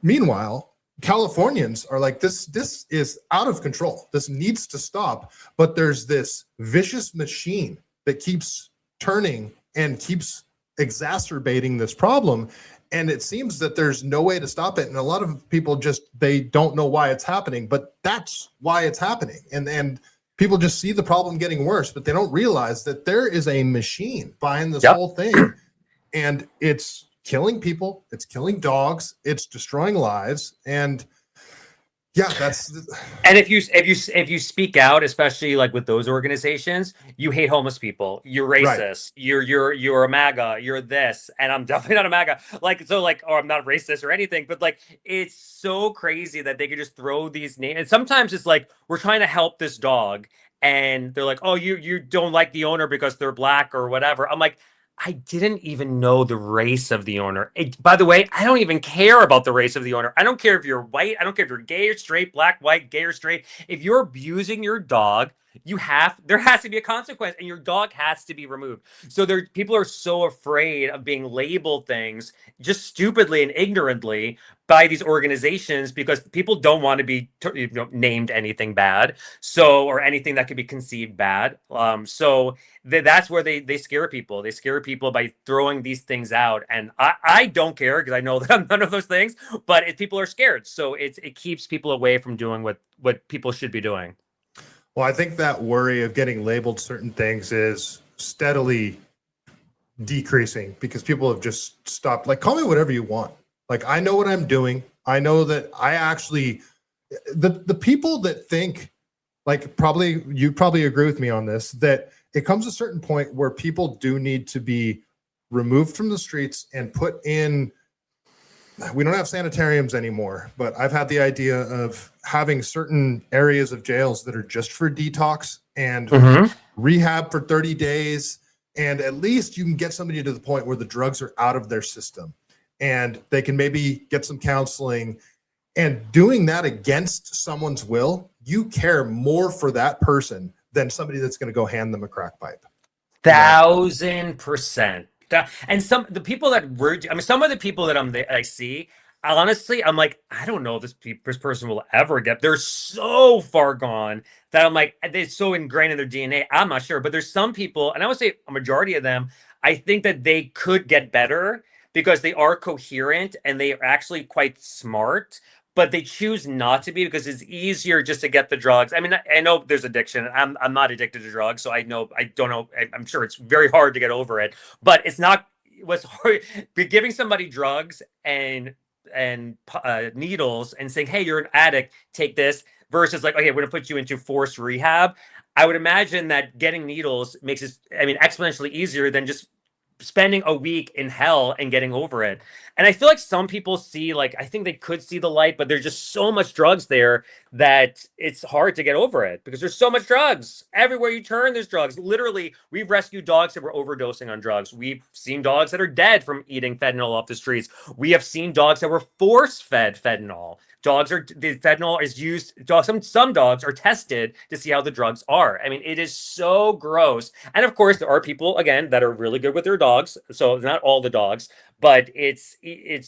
meanwhile, Californians are like, this is out of control. This needs to stop. But there's this vicious machine that keeps turning and keeps exacerbating this problem. And it seems that there's no way to stop it. And a lot of people they don't know why it's happening, but that's why it's happening. And people just see the problem getting worse, but they don't realize that there is a machine behind this whole thing. And it's killing people, it's killing dogs, it's destroying lives, and yeah, that's. And if you speak out, especially like with those organizations, you hate homeless people, you're racist, right. you're a MAGA, you're this, and I'm definitely not a MAGA. Or I'm not racist or anything, but like it's so crazy that they could just throw these names. And sometimes it's like we're trying to help this dog, and they're like, oh, you don't like the owner because they're black or whatever. I'm like, I didn't even know the race of the owner. By the way, I don't even care about the race of the owner. I don't care if you're white. I don't care if you're gay or straight, black, white, gay or straight. If you're abusing your dog, there has to be a consequence, and your dog has to be removed. So people are so afraid of being labeled things just stupidly and ignorantly by these organizations because people don't want to be named anything bad, or anything that could be conceived bad. So that's where they scare people. They scare people by throwing these things out, and I don't care because I know that I'm none of those things. But people are scared, so it keeps people away from doing what people should be doing. Well, I think that worry of getting labeled certain things is steadily decreasing because people have just stopped. Like, call me whatever you want. Like, I know what I'm doing. I know that I actually, the people that think, like, you probably agree with me on this, that it comes a certain point where people do need to be removed from the streets and put in. We don't have sanitariums anymore, but I've had the idea of having certain areas of jails that are just for detox and rehab for 30 days. And at least you can get somebody to the point where the drugs are out of their system and they can maybe get some counseling. And doing that against someone's will, you care more for that person than somebody that's going to go hand them a crack pipe. 1,000%. And some of the people that I see, honestly, I'm like, I don't know if this person will ever get. They're so far gone that I'm like, it's so ingrained in their DNA. I'm not sure, but there's some people, and I would say a majority of them, I think that they could get better because they are coherent and they are actually quite smart. But they choose not to be because it's easier just to get the drugs. I mean, I know there's addiction. I'm not addicted to drugs, so I don't know. I'm sure it's very hard to get over it, but it's not what's hard. Giving somebody drugs and needles and saying, hey, you're an addict, take this, versus like, okay, we're going to put you into forced rehab. I would imagine that getting needles makes it, exponentially easier than just spending a week in hell and getting over it. And I feel like some people see, like, I think they could see the light, but there's just so much drugs there that it's hard to get over it because there's so much drugs. Everywhere you turn, there's drugs. Literally, we've rescued dogs that were overdosing on drugs. We've seen dogs that are dead from eating fentanyl off the streets. We have seen dogs that were force-fed fentanyl. The fentanyl is used. Some dogs are tested to see how the drugs are. I mean, it is so gross. And of course, there are people again that are really good with their dogs. So not all the dogs, but it's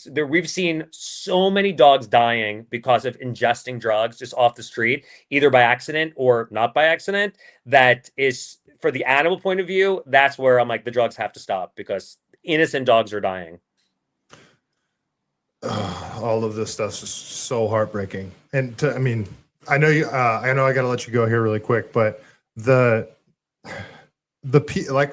there. We've seen so many dogs dying because of ingesting drugs just off the street, either by accident or not by accident. That is, for the animal point of view, that's where I'm like, the drugs have to stop because innocent dogs are dying. All of this stuff's just so heartbreaking. And I know I got to let you go here really quick, but like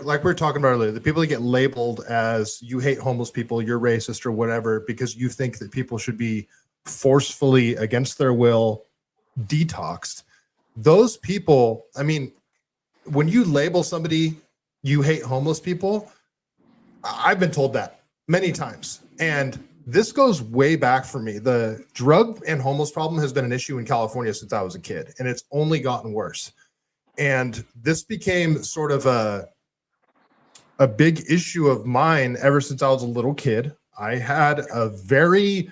we were talking about earlier, the people that get labeled as you hate homeless people, you're racist or whatever, because you think that people should be forcefully against their will detoxed. Those people, when you label somebody, you hate homeless people, I've been told that many times. And this goes way back for me. The drug and homeless problem has been an issue in California since I was a kid, and it's only gotten worse. And this became sort of a big issue of mine ever since I was a little kid. I had a very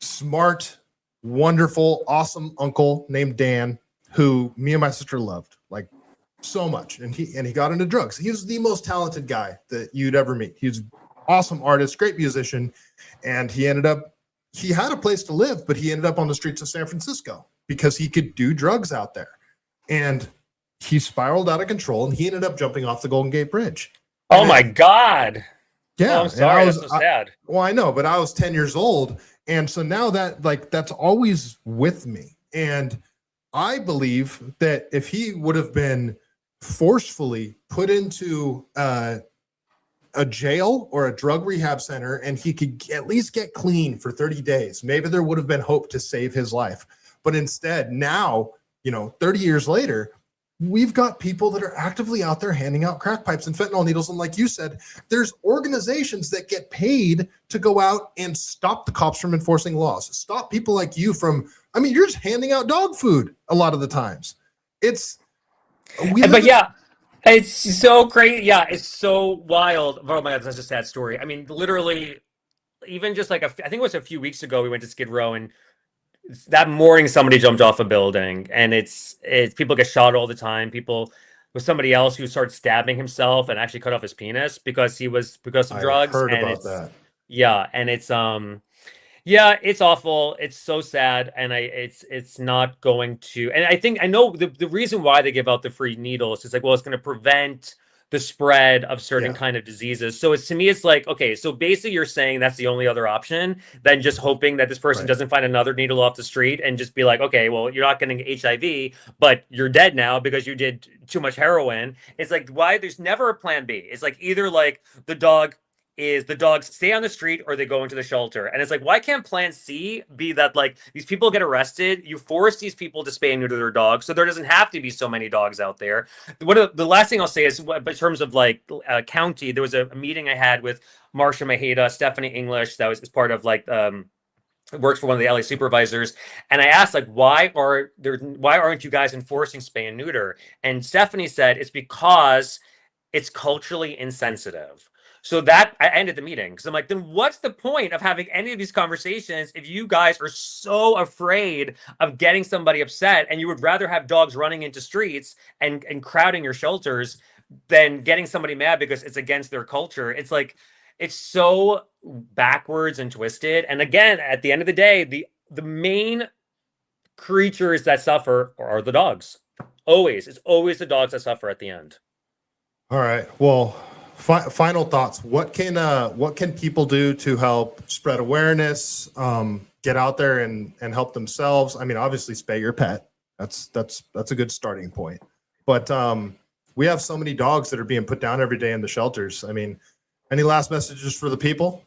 smart, wonderful, awesome uncle named Dan who me and my sister loved like so much. And he got into drugs. He was the most talented guy that you'd ever meet. He was an awesome artist, great musician. And he had a place to live, but he ended up on the streets of San Francisco because he could do drugs out there. And he spiraled out of control and he ended up jumping off the Golden Gate Bridge. Oh my God. Yeah. Oh, I'm sorry. That's so sad. Well, I know, but I was 10 years old. And so now that's always with me. And I believe that if he would have been forcefully put into a jail or a drug rehab center and he could at least get clean for 30 days, maybe there would have been hope to save his life. But instead, now, 30 years later, we've got people that are actively out there handing out crack pipes and fentanyl needles. And like you said, there's organizations that get paid to go out and stop the cops from enforcing laws, stop people like you from, you're just handing out dog food a lot of the times. It's so great. Yeah, it's so wild. Oh my God, that's a sad story. Literally, even just like I think it was a few weeks ago, we went to Skid Row and that morning somebody jumped off a building, and it's people get shot all the time. People with somebody else who started stabbing himself and actually cut off his penis because of drugs. Heard about that. Yeah, and it's it's awful. It's so sad, and it's not going to. And I know the reason why they give out the free needles is like, well, it's going to prevent the spread of certain kind of diseases. So to me, it's like, okay, so basically you're saying that's the only other option than just hoping that this person doesn't find another needle off the street and just be like, okay, well, you're not getting HIV, but you're dead now because you did too much heroin. It's like, why? There's never a plan B. It's like either like the dogs stay on the street or they go into the shelter. And it's like, why can't plan C be that like these people get arrested, you force these people to spay and neuter their dogs so there doesn't have to be so many dogs out there. The last thing I'll say is, in terms of like county, there was a meeting I had with Marsha Maheda, Stephanie English, that was part of like works for one of the LA supervisors, and I asked like, why aren't you guys enforcing spay and neuter? And Stephanie said it's because it's culturally insensitive. So that I ended the meeting because I'm like, then what's the point of having any of these conversations if you guys are so afraid of getting somebody upset and you would rather have dogs running into streets and crowding your shelters than getting somebody mad because it's against their culture? It's like, it's so backwards and twisted. And again, at the end of the day, the main creatures that suffer are the dogs. It's always the dogs that suffer at the end. All right. Well, final thoughts. What can people do to help spread awareness, get out there and help themselves? Obviously spay your pet. That's a good starting point. But we have so many dogs that are being put down every day in the shelters. Any last messages for the people?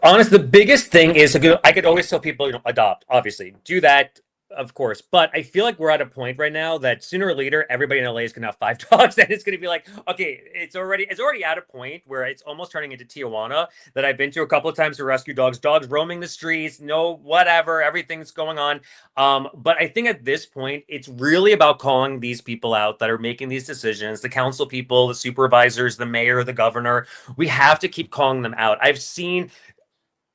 honestly, the biggest thing is I could always tell people, adopt, obviously, do that, of course. But I feel like we're at a point right now that sooner or later, everybody in LA is gonna have 5 dogs, and it's gonna be like, okay, it's already at a point where it's almost turning into Tijuana that I've been to a couple of times to rescue dogs roaming the streets, no whatever, everything's going on. But I think at this point, it's really about calling these people out that are making these decisions, the council people, the supervisors, the mayor, the governor. We have to keep calling them out. I've seen,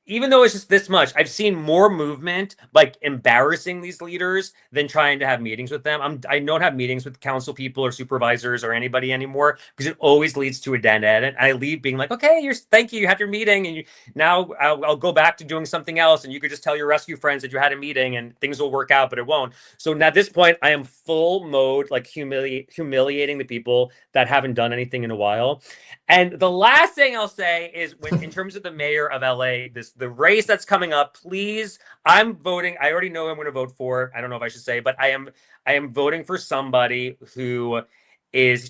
even though it's just this much, I've seen more movement like embarrassing these leaders than trying to have meetings with them. I don't have meetings with council people or supervisors or anybody anymore because it always leads to a dead end. And I leave being like, okay, thank you had your meeting, and now I'll go back to doing something else, and you could just tell your rescue friends that you had a meeting and things will work out, but it won't. So at this point, I am full mode, like humiliating the people that haven't done anything in a while. And the last thing I'll say is, when in terms of the mayor of LA, the race that's coming up, please, I'm voting. I already know who I'm going to vote for. I don't know if I should say, but I am voting for somebody who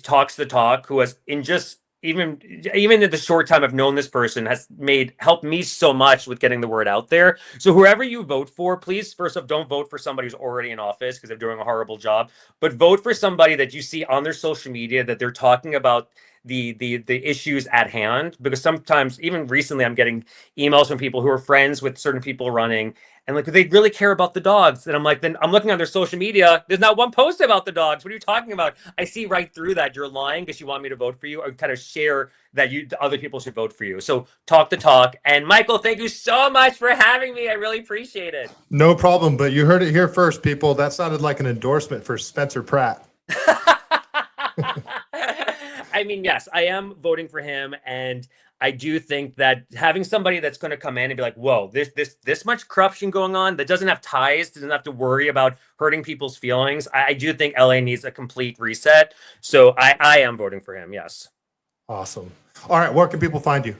talks the talk, who has even in the short time I've known this person has helped me so much with getting the word out there. So whoever you vote for, please, first off, don't vote for somebody who's already in office because they're doing a horrible job, but vote for somebody that you see on their social media that they're talking about the issues at hand. Because sometimes, even recently, I'm getting emails from people who are friends with certain people running, and like, they really care about the dogs. And I'm like, then I'm looking on their social media, there's not one post about the dogs. What are you talking about? I see right through that. You're lying because you want me to vote for you, or kind of share that other people should vote for you. So talk the talk. And Michael, thank you so much for having me. I really appreciate it. No problem. But you heard it here first, people. That sounded like an endorsement for Spencer Pratt. I mean, yes, I am voting for him, and I do think that having somebody that's going to come in and be like, whoa, this much corruption going on, that doesn't have ties, doesn't have to worry about hurting people's feelings. I do think LA needs a complete reset. So I am voting for him. Yes. Awesome. All right. Where can people find you?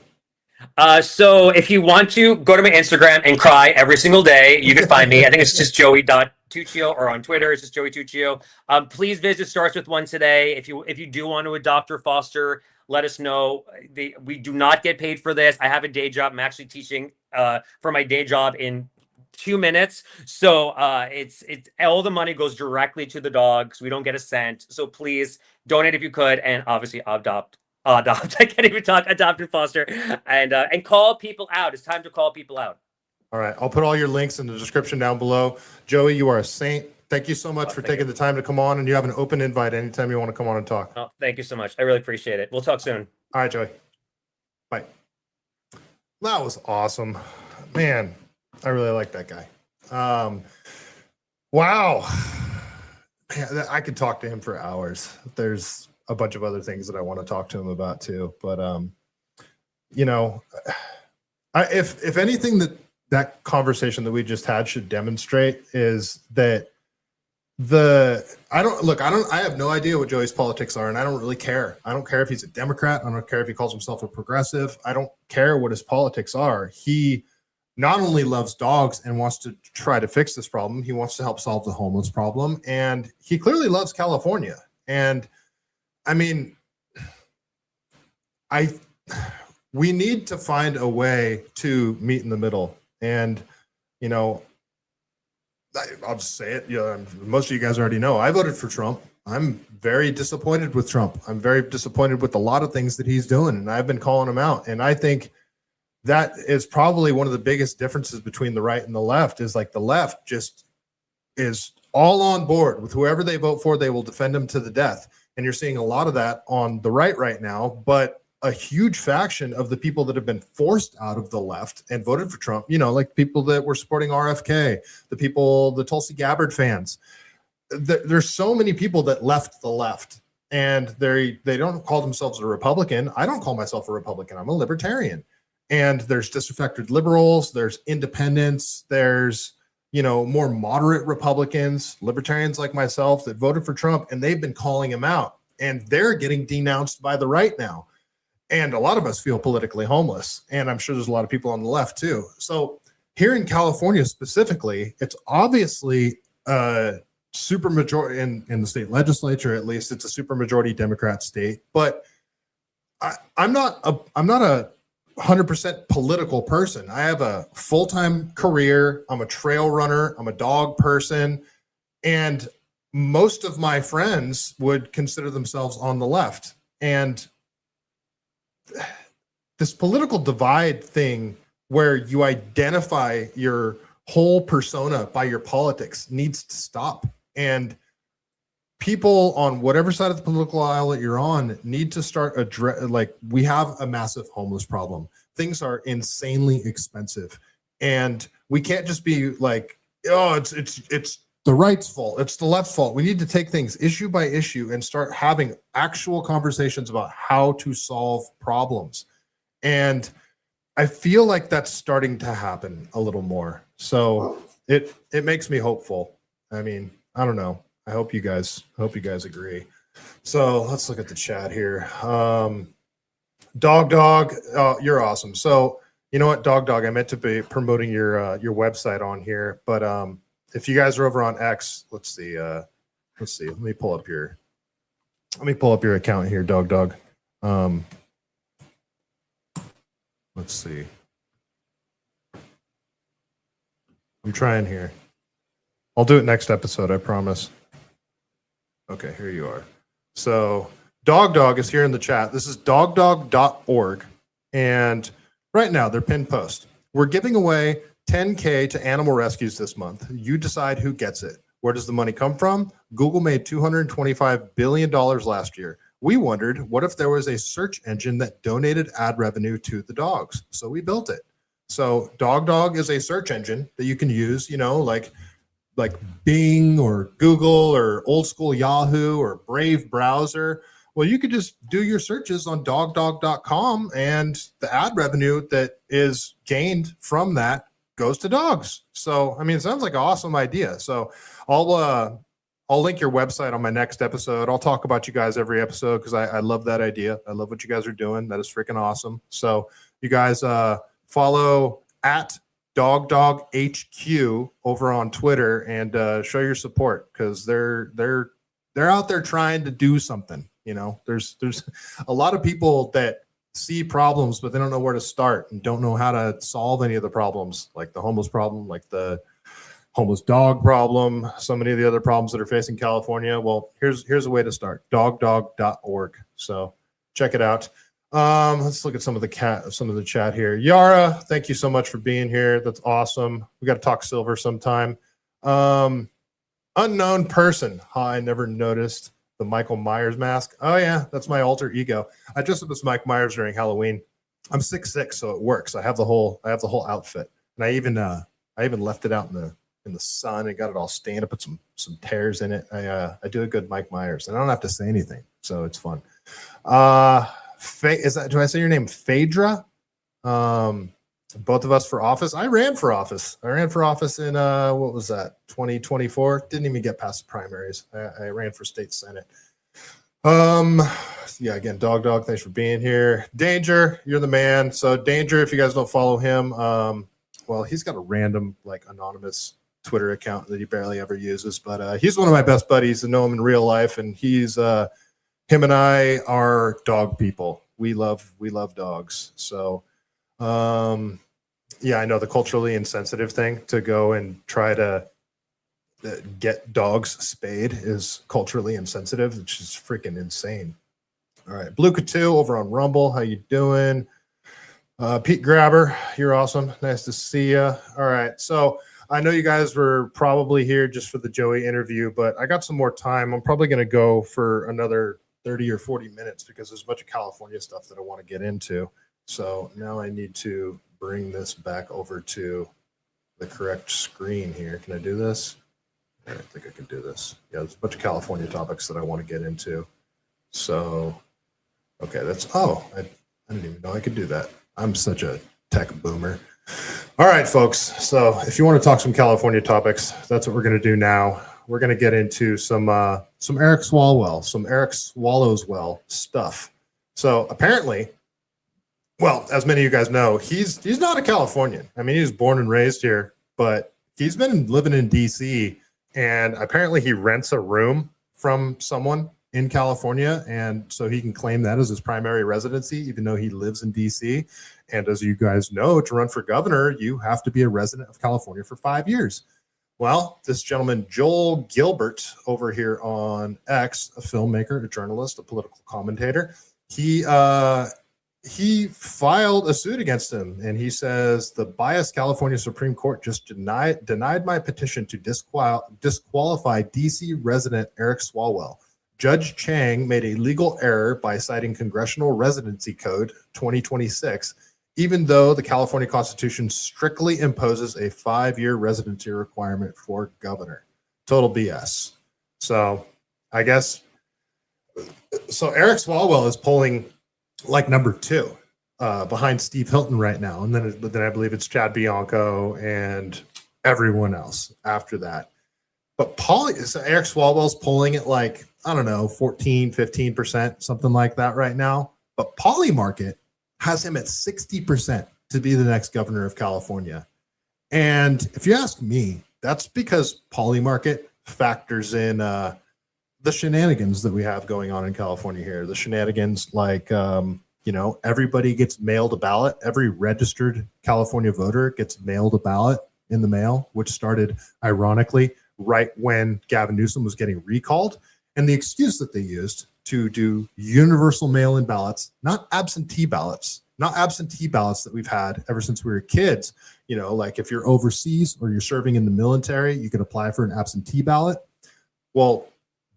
So if you want to go to my Instagram and cry every single day, you can find me. I think it's just Joey.Tuccio, or on Twitter, it's just Joey Tuccio. Please visit Starts With One today. If you do want to adopt or foster, let us know. We do not get paid for this. I have a day job. I'm actually teaching for my day job in 2 minutes. So it's all the money goes directly to the dogs. We don't get a cent. So please donate if you could, and obviously adopt. I can't even talk. Adopt and foster, and call people out. It's time to call people out. All right. I'll put all your links in the description down below. Joey, you are a saint. Thank you so much for taking the time to come on, and you have an open invite anytime you want to come on and talk. Oh, thank you so much. I really appreciate it. We'll talk soon. All right, Joey. Bye. That was awesome. Man, I really like that guy. Wow. Man, I could talk to him for hours. There's a bunch of other things that I want to talk to him about too. But, if anything that conversation that we just had should demonstrate is that I have no idea what Joey's politics are, and I don't really care. I don't care if he's a Democrat. I don't care if he calls himself a progressive. I don't care what his politics are. He not only loves dogs and wants to try to fix this problem, he wants to help solve the homeless problem. And he clearly loves California. And I mean, we need to find a way to meet in the middle. And, I'll just say it. Most of you guys already know I voted for Trump. I'm very disappointed with Trump. I'm very disappointed with a lot of things that he's doing, and I've been calling him out. And I think that is probably one of the biggest differences between the right and the left, is like the left just is all on board with whoever they vote for. They will defend him to the death. And you're seeing a lot of that on the right now, but a huge faction of the people that have been forced out of the left and voted for Trump, like people that were supporting RFK, the Tulsi Gabbard fans. There's so many people that left the left, and they don't call themselves a Republican. I don't call myself a Republican. I'm a libertarian. And there's disaffected liberals, there's independents, there's more moderate Republicans, libertarians like myself that voted for Trump, and they've been calling him out, and they're getting denounced by the right now. And a lot of us feel politically homeless, and I'm sure there's a lot of people on the left too. So here in California specifically, it's obviously a super majority in the state legislature. At least it's a super majority Democrat state. But I'm not a 100% political person. I have a full-time career. I'm a trail runner. I'm a dog person. And most of my friends would consider themselves on the left. And this political divide thing where you identify your whole persona by your politics needs to stop. And people on whatever side of the political aisle that you're on need to start like, we have a massive homeless problem. Things are insanely expensive, and we can't just be like, oh, it's the right's fault, it's the left's fault. We need to take things issue by issue and start having actual conversations about how to solve problems. And I feel like that's starting to happen a little more. So it makes me hopeful. I mean, I don't know. I hope you guys agree. So let's look at the chat here. Dog, you're awesome. So you know what, Dog, I meant to be promoting your website on here, but if you guys are over on X, let's see. Let me pull up your account here, Dog. Let's see. I'm trying here. I'll do it next episode, I promise. Okay, here you are. So Dog is here in the chat. This is dogdog.org. And right now, their pinned post. We're giving away $10K to animal rescues this month. You decide who gets it. Where does the money come from? Google made $225 billion last year. We wondered, what if there was a search engine that donated ad revenue to the dogs? So we built it. So Dog is a search engine that you can use, like Bing or Google or old school Yahoo or Brave browser. Well, you could just do your searches on dogdog.com, and the ad revenue that is gained from that goes to dogs. So, I mean, it sounds like an awesome idea. So I'll link your website on my next episode. I'll talk about you guys every episode because I love that idea. I love what you guys are doing. That is freaking awesome. So you guys follow at DogHQ over on Twitter and show your support, because they're out there trying to do something. There's a lot of people that see problems, but they don't know where to start and don't know how to solve any of the problems, like the homeless problem, like the homeless dog problem, so many of the other problems that are facing California. Well, here's a way to start. Dogdog.org. So check it out. Let's look at some of the chat here. Yara, thank you so much for being here. That's awesome. We got to talk silver sometime. Unknown person. I never noticed the Michael Myers mask. Oh yeah, that's my alter ego. I dressed up as Mike Myers during Halloween. I'm 6'6", so it works. I have the whole outfit, and I even left it out in the sun and got it all stained. I put some tears in it. I do a good Mike Myers, and I don't have to say anything, so it's fun. Do I say your name, Phaedra? Both of us for office. I ran for office in what was that, 2024? Didn't even get past the primaries. I ran for state senate. Yeah, again, Dog, thanks for being here. Danger, you're the man. So Danger, if you guys don't follow him, well, he's got a random anonymous Twitter account that he barely ever uses, but he's one of my best buddies. I know him in real life, and he's him and I are dog people. We love dogs. So yeah, I know the culturally insensitive thing to go and try to get dogs spayed is culturally insensitive, which is freaking insane. All right, Blue Katu over on Rumble, how you doing? Pete Grabber, you're awesome. Nice to see you. All right, so I know you guys were probably here just for the Joey interview, but I got some more time. I'm probably going to go for another 30 or 40 minutes because there's a bunch of California stuff that I want to get into. So now I need to bring this back over to the correct screen here. Can I do this? I think I can do this. Yeah, there's a bunch of California topics that I want to get into. So, okay, I didn't even know I could do that. I'm such a tech boomer. All right, folks. So if you want to talk some California topics, that's what we're going to do now. We're going to get into some Eric Swallowswell stuff. So apparently, well, as many of you guys know, he's not a Californian. I mean, he was born and raised here, but he's been living in DC, and apparently he rents a room from someone in California, and so he can claim that as his primary residency, even though he lives in DC. And as you guys know, to run for governor, you have to be a resident of California for 5 years. Well, this gentleman, Joel Gilbert, over here on X, a filmmaker, a journalist, a political commentator, he filed a suit against him, and he says the biased California Supreme Court just denied my petition to disqualify DC resident Eric Swalwell. Judge Chang made a legal error by citing Congressional Residency Code 2026, even though the California Constitution strictly imposes a 5-year residency requirement for governor. Total BS. So I guess, so Eric Swalwell is polling like number 2 behind Steve Hilton right now. And then I believe it's Chad Bianco and everyone else after that. But so Eric Swalwell's polling at like, I don't know, 14, 15%, something like that right now. But Polymarket has him at 60% to be the next governor of California. And if you ask me, that's because Polymarket factors in the shenanigans that we have going on in California here. The shenanigans like, everybody gets mailed a ballot. Every registered California voter gets mailed a ballot in the mail, which started, ironically, right when Gavin Newsom was getting recalled. And the excuse that they used to do universal mail-in ballots, not absentee ballots that we've had ever since we were kids. Like if you're overseas or you're serving in the military, you can apply for an absentee ballot. Well,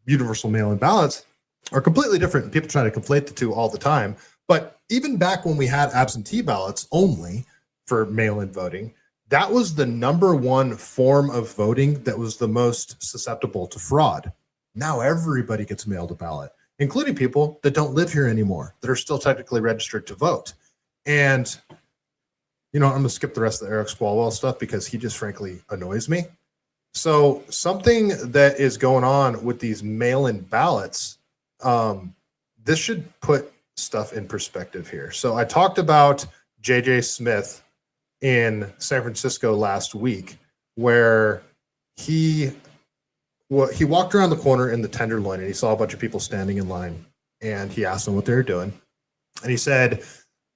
universal mail-in ballots are completely different. People try to conflate the two all the time. But even back when we had absentee ballots only for mail-in voting, that was the number one form of voting that was the most susceptible to fraud. Now everybody gets mailed a ballot, including people that don't live here anymore, that are still technically registered to vote. And, I'm going to skip the rest of the Eric Swalwell stuff because he just frankly annoys me. So something that is going on with these mail-in ballots, this should put stuff in perspective here. So I talked about J.J. Smith in San Francisco last week, where he walked around the corner in the Tenderloin and he saw a bunch of people standing in line, and he asked them what they were doing. And he said,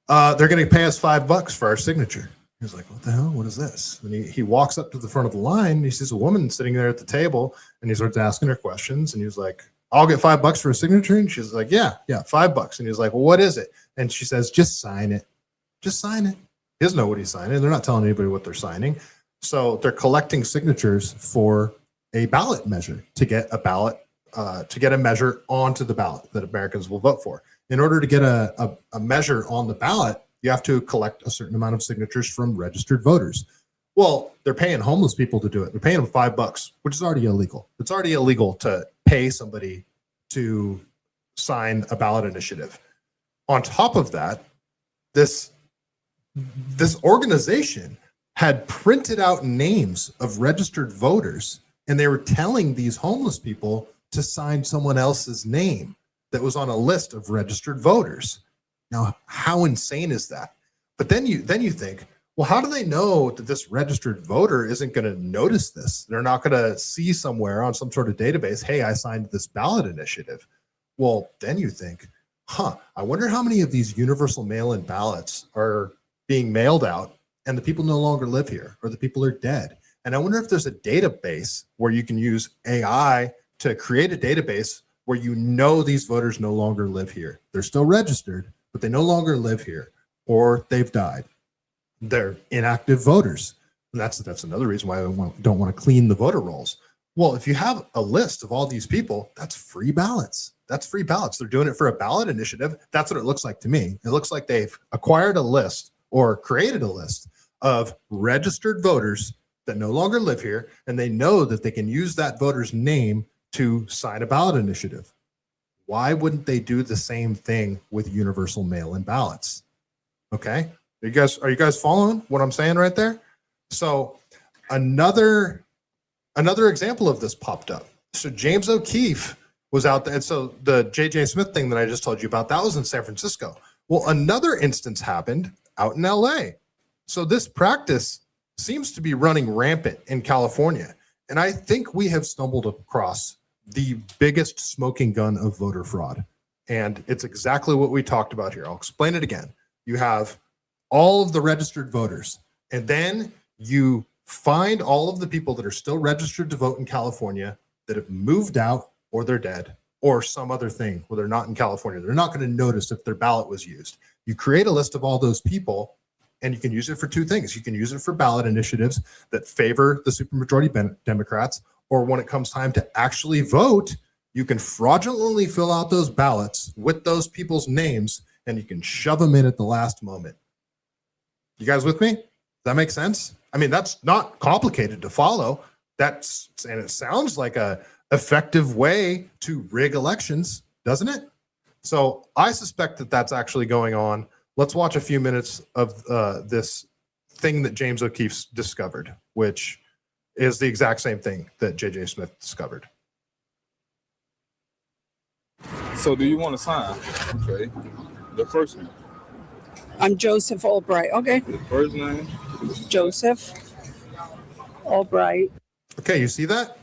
they're going to pay us $5 for our signature. He was like, what the hell? What is this? And he walks up to the front of the line and he sees a woman sitting there at the table, and he starts asking her questions. And he was like, I'll get $5 for a signature. And she's like, yeah, $5. And he's like, well, what is it? And she says, just sign it. Just sign it. He doesn't know what he's signing. They're not telling anybody what they're signing. So they're collecting signatures for a ballot measure to get a ballot, to get a measure onto the ballot that Americans will vote for. In order to get a measure on the ballot, you have to collect a certain amount of signatures from registered voters. Well, they're paying homeless people to do it. They're paying them $5, which is already illegal. It's already illegal to pay somebody to sign a ballot initiative. On top of that, this organization had printed out names of registered voters, and they were telling these homeless people to sign someone else's name that was on a list of registered voters. Now, how insane is that? But then you think, well, how do they know that this registered voter isn't going to notice this? They're not going to see somewhere on some sort of database, hey, I signed this ballot initiative. Well, then you think, I wonder how many of these universal mail-in ballots are being mailed out and the people no longer live here, or the people are dead. And I wonder if there's a database where you can use AI to create a database where these voters no longer live here. They're still registered, but they no longer live here, or they've died. They're inactive voters. And that's another reason why I don't want to clean the voter rolls. Well, if you have a list of all these people, that's free ballots. That's free ballots. They're doing it for a ballot initiative. That's what it looks like to me. It looks like they've acquired a list or created a list of registered voters that no longer live here, and they know that they can use that voter's name to sign a ballot initiative. Why wouldn't they do the same thing with universal mail-in ballots? Okay, are you guys following what I'm saying right there? So another example of this popped up. So James O'Keefe was out there, and so the J.J. Smith thing that I just told you about, that was in San Francisco. Well, another instance happened out in L.A. So this practice seems to be running rampant in California, and I think we have stumbled across the biggest smoking gun of voter fraud. And it's exactly what we talked about here. I'll explain it again. You have all of the registered voters. And then you find all of the people that are still registered to vote in California that have moved out or they're dead or some other thing where they're not in California. They're not going to notice if their ballot was used. You create a list of all those people, and you can use it for two things. You can use it for ballot initiatives that favor the supermajority Democrats, or when it comes time to actually vote, you can fraudulently fill out those ballots with those people's names, and you can shove them in at the last moment. You guys with me? Does that make sense? I mean, that's not complicated to follow. And it sounds like a effective way to rig elections, doesn't it? So I suspect that that's actually going on. Let's watch a few minutes of this thing that James O'Keefe's discovered, which is the exact same thing that J.J. Smith discovered. So do you want to sign? Okay. The first one. I'm Joseph Albright. Okay. The first name. Joseph Albright. Okay, you see that?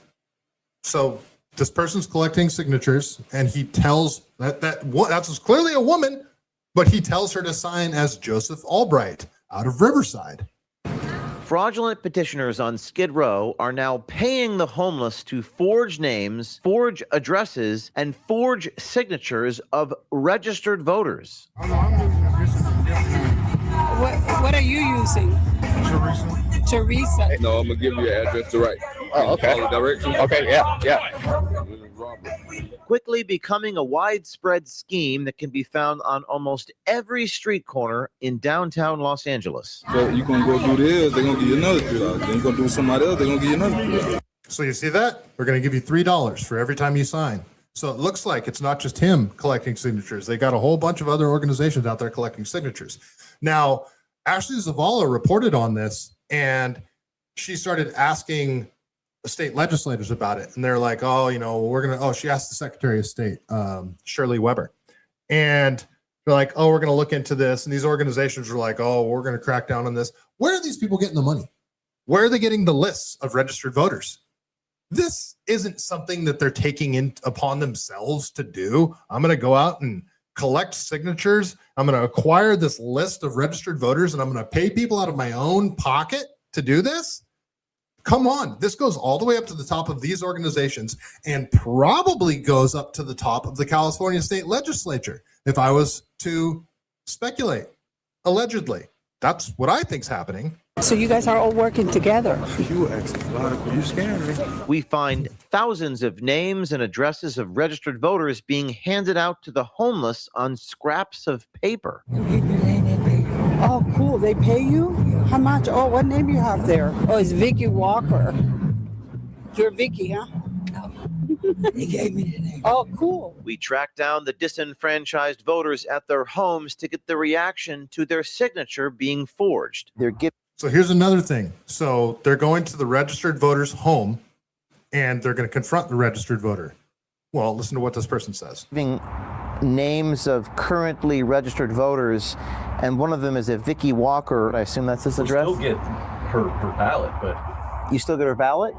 So this person's collecting signatures, and he tells that's clearly a woman, but he tells her to sign as Joseph Albright out of Riverside. Fraudulent petitioners on Skid Row are now paying the homeless to forge names, forge addresses, and forge signatures of registered voters. What are you using? Teresa. No, I'm gonna give you an address to write. Oh, okay. Follow directions. Okay, yeah. This is Robert. Quickly becoming a widespread scheme that can be found on almost every street corner in downtown Los Angeles. So you gonna go do this, they're gonna give you another $3. Then you gonna do somebody else, they're gonna give you another $3. So you see that? We're going to give you $3 for every time you sign. So it looks like it's not just him collecting signatures. They got a whole bunch of other organizations out there collecting signatures. Now, Ashley Zavala reported on this, and she started asking state legislators about it. And they're like, she asked the Secretary of State, Shirley Weber. And they're like, we're going to look into this. And these organizations are like, we're going to crack down on this. Where are these people getting the money? Where are they getting the lists of registered voters? This isn't something that they're taking in upon themselves to do. I'm going to go out and collect signatures. I'm going to acquire this list of registered voters, and I'm going to pay people out of my own pocket to do this. Come on. This goes all the way up to the top of these organizations and probably goes up to the top of the California state legislature. If I was to speculate, allegedly, that's what I think's happening. So you guys are all working together. You you scared me. We find thousands of names and addresses of registered voters being handed out to the homeless on scraps of paper. Oh, cool. They pay you? How much? Oh, what name you have there? Oh, it's Vicky Walker. You're Vicky, huh? No. He gave me the name. Oh, cool. We track down the disenfranchised voters at their homes to get the reaction to their signature being forged. They're So here's another thing. So they're going to the registered voter's home, and they're going to confront the registered voter. Well, listen to what this person says. giving names of currently registered voters, and one of them is a Vicky Walker. I assume that's his address? Still get her ballot, but You still get her ballot?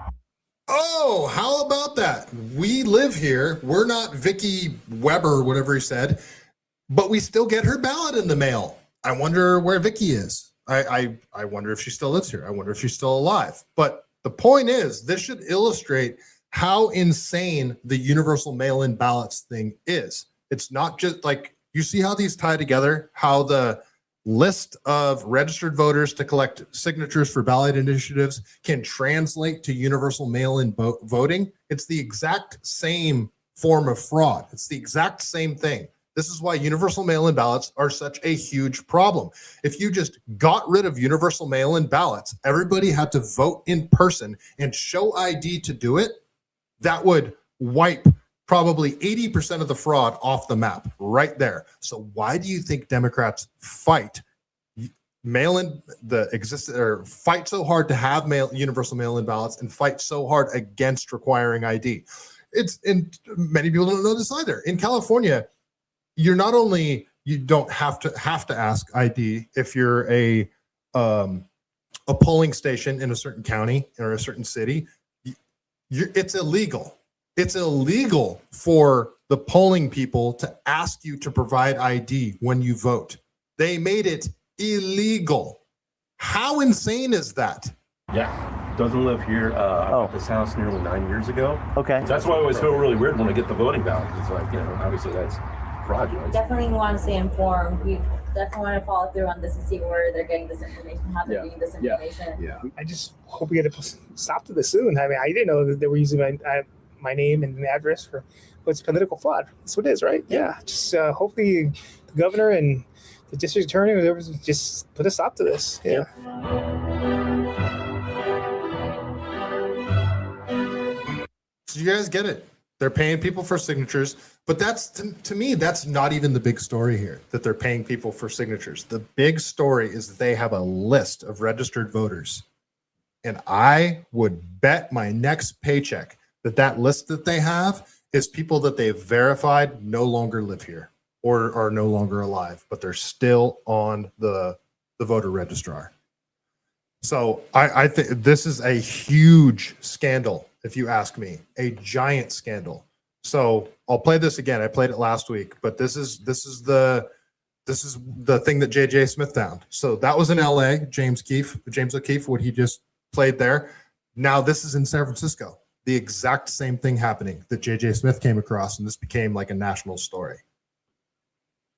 Oh, how about that? We live here. We're not Vicky Weber, whatever he said, but we still get her ballot in the mail. I wonder where Vicky is. I wonder if she still lives here. I wonder if she's still alive. But the point is, this should illustrate how insane the universal mail-in ballots thing is. It's not just like, you see how these tie together, how the list of registered voters to collect signatures for ballot initiatives can translate to universal mail-in voting. It's the exact same form of fraud. It's the exact same thing. This is why universal mail-in ballots are such a huge problem. If you just got rid of universal mail-in ballots, everybody had to vote in person and show ID to do it, that would wipe probably 80% of the fraud off the map right there. So why do you think Democrats fight mail-in fight so hard to have universal mail-in ballots and fight so hard against requiring ID? And many people don't know this either. In California, you don't have to ask ID if you're a polling station in a certain county or a certain city. It's illegal. It's illegal for the polling people to ask you to provide ID when you vote. They made it illegal. How insane is that? Yeah, doesn't live here. I bought this house nearly 9 years ago. Okay. That's why I always feel really weird when I get the voting ballot. It's like, obviously that's fraudulent. Definitely want to stay informed. We definitely want to follow through on this and see where they're getting this information, how they're getting this information. Yeah. I just hope we get a stop to this soon. I mean, I didn't know that they were using my name and address for what's political fraud. That's what it is, right? Yeah. Just hopefully the governor and the district attorney or whatever just put a stop to this. Yeah. So you guys get it. They're paying people for signatures, but that's to me, that's not even the big story here, that they're paying people for signatures. The big story is that they have a list of registered voters. And I would bet my next paycheck that list that they have is people that they've verified no longer live here or are no longer alive, but they're still on the voter registrar. So I think this is a huge scandal, if you ask me, a giant scandal. So I'll play this again. I played it last week, but this is the thing that JJ Smith found. So that was in LA, James O'Keefe, what he just played there. Now this is in San Francisco. The exact same thing happening that JJ Smith came across, and this became like a national story.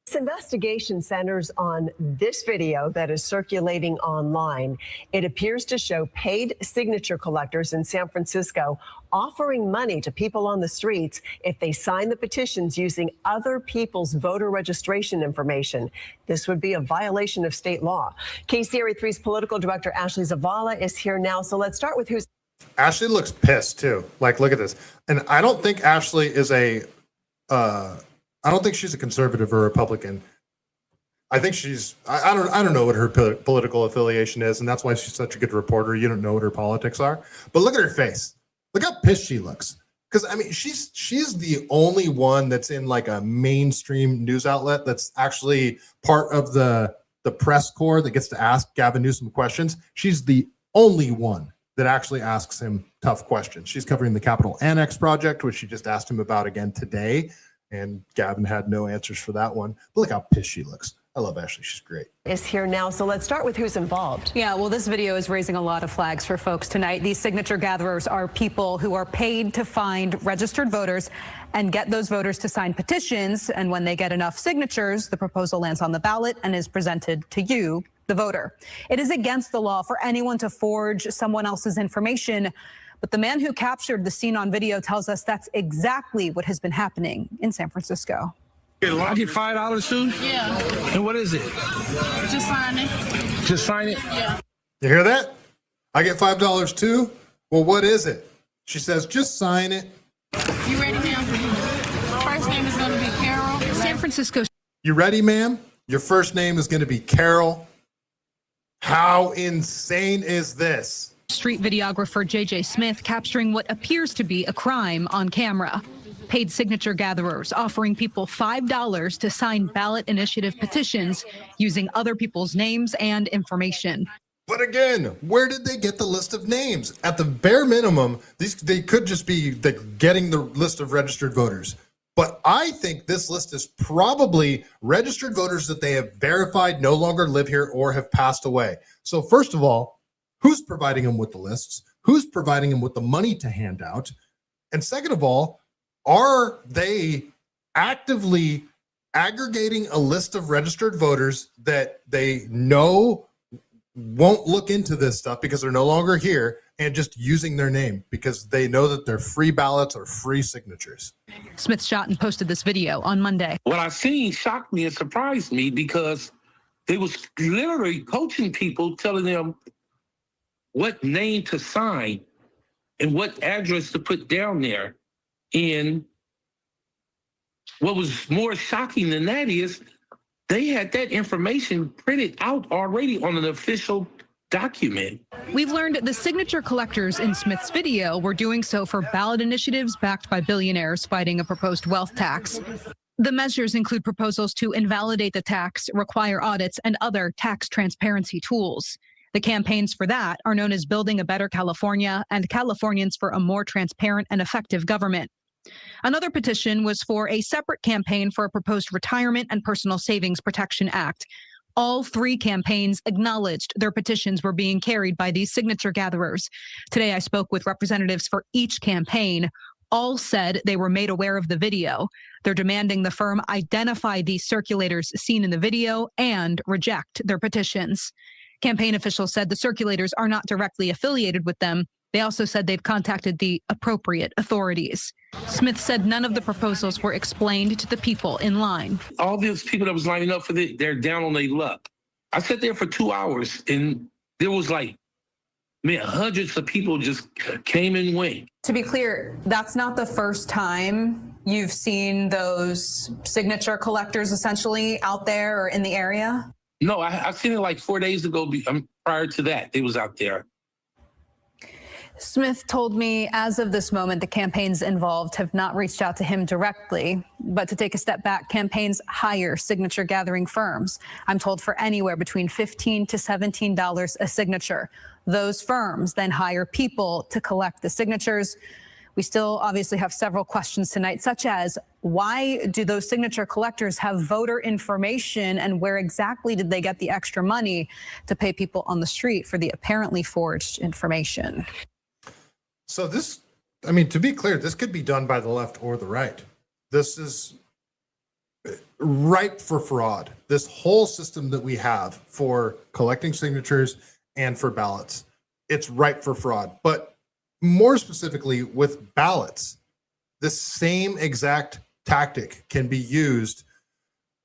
This investigation centers on this video that is circulating online. It appears to show paid signature collectors in San Francisco offering money to people on the streets if they sign the petitions using other people's voter registration information. This would be a violation of state law. KCRA 3's political director Ashley Zavala is here now. So let's start with who's. Ashley looks pissed too. Like, look at this. And I don't think Ashley is I don't think she's a conservative or Republican. I think she's, I don't know what her political affiliation is, and that's why she's such a good reporter. You don't know what her politics are. But look at her face. Look how pissed she looks. Because, I mean, she's the only one that's in like a mainstream news outlet that's actually part of the press corps that gets to ask Gavin Newsom questions. She's the only one that actually asks him tough questions. She's covering the Capitol Annex project, which she just asked him about again today. And Gavin had no answers for that one. But look how pissed she looks. I love Ashley. She's great. Is here now. So let's start with who's involved. Yeah, well, this video is raising a lot of flags for folks tonight. These signature gatherers are people who are paid to find registered voters and get those voters to sign petitions. And when they get enough signatures, the proposal lands on the ballot and is presented to you, the voter. It is against the law for anyone to forge someone else's information. But the man who captured the scene on video tells us that's exactly what has been happening in San Francisco. I get $5 too? Yeah. And what is it? Just sign it. Just sign it? Yeah. You hear that? I get $5 too? Well, what is it? She says, just sign it. You ready, ma'am? First name is going to be Carol. San Francisco. You ready, ma'am? Your first name is going to be Carol. How insane is this? Street videographer JJ Smith capturing what appears to be a crime on camera. Paid signature gatherers offering people $5 to sign ballot initiative petitions using other people's names and information. But again, where did they get the list of names? At the bare minimum, they could just be getting the list of registered voters. But I think this list is probably registered voters that they have verified no longer live here or have passed away. So first of all, who's providing them with the lists? Who's providing them with the money to hand out? And second of all, are they actively aggregating a list of registered voters that they know won't look into this stuff because they're no longer here and just using their name because they know that they're free ballots or free signatures? Smith shot and posted this video on Monday. What I seen shocked me and surprised me because they was literally coaching people, telling them what name to sign and what address to put down there. And what was more shocking than that is they had that information printed out already on an official document. We've learned the signature collectors in Smith's video were doing so for ballot initiatives backed by billionaires fighting a proposed wealth tax. The measures include proposals to invalidate the tax, require audits, and other tax transparency tools. The campaigns for that are known as Building a Better California and Californians for a More Transparent and Effective Government. Another petition was for a separate campaign for a proposed Retirement and Personal Savings Protection Act, All three campaigns acknowledged their petitions were being carried by these signature gatherers. Today, I spoke with representatives for each campaign. All said they were made aware of the video. They're demanding the firm identify these circulators seen in the video and reject their petitions. Campaign officials said the circulators are not directly affiliated with them. They also said they've contacted the appropriate authorities. Smith said none of the proposals were explained to the people in line. All these people that was lining up for they're down on their luck. I sat there for 2 hours and there was like, man, hundreds of people just came and went. To be clear, that's not the first time you've seen those signature collectors essentially out there or in the area? No, I seen it like 4 days ago. Prior to that, they was out there. Smith told me as of this moment, the campaigns involved have not reached out to him directly. But to take a step back, campaigns hire signature gathering firms. I'm told for anywhere between $15 to $17 a signature. Those firms then hire people to collect the signatures. We still obviously have several questions tonight, such as why do those signature collectors have voter information and where exactly did they get the extra money to pay people on the street for the apparently forged information? So this, I mean, to be clear, this could be done by the left or the right. This is ripe for fraud. This whole system that we have for collecting signatures and for ballots, it's ripe for fraud. But more specifically with ballots, the same exact tactic can be used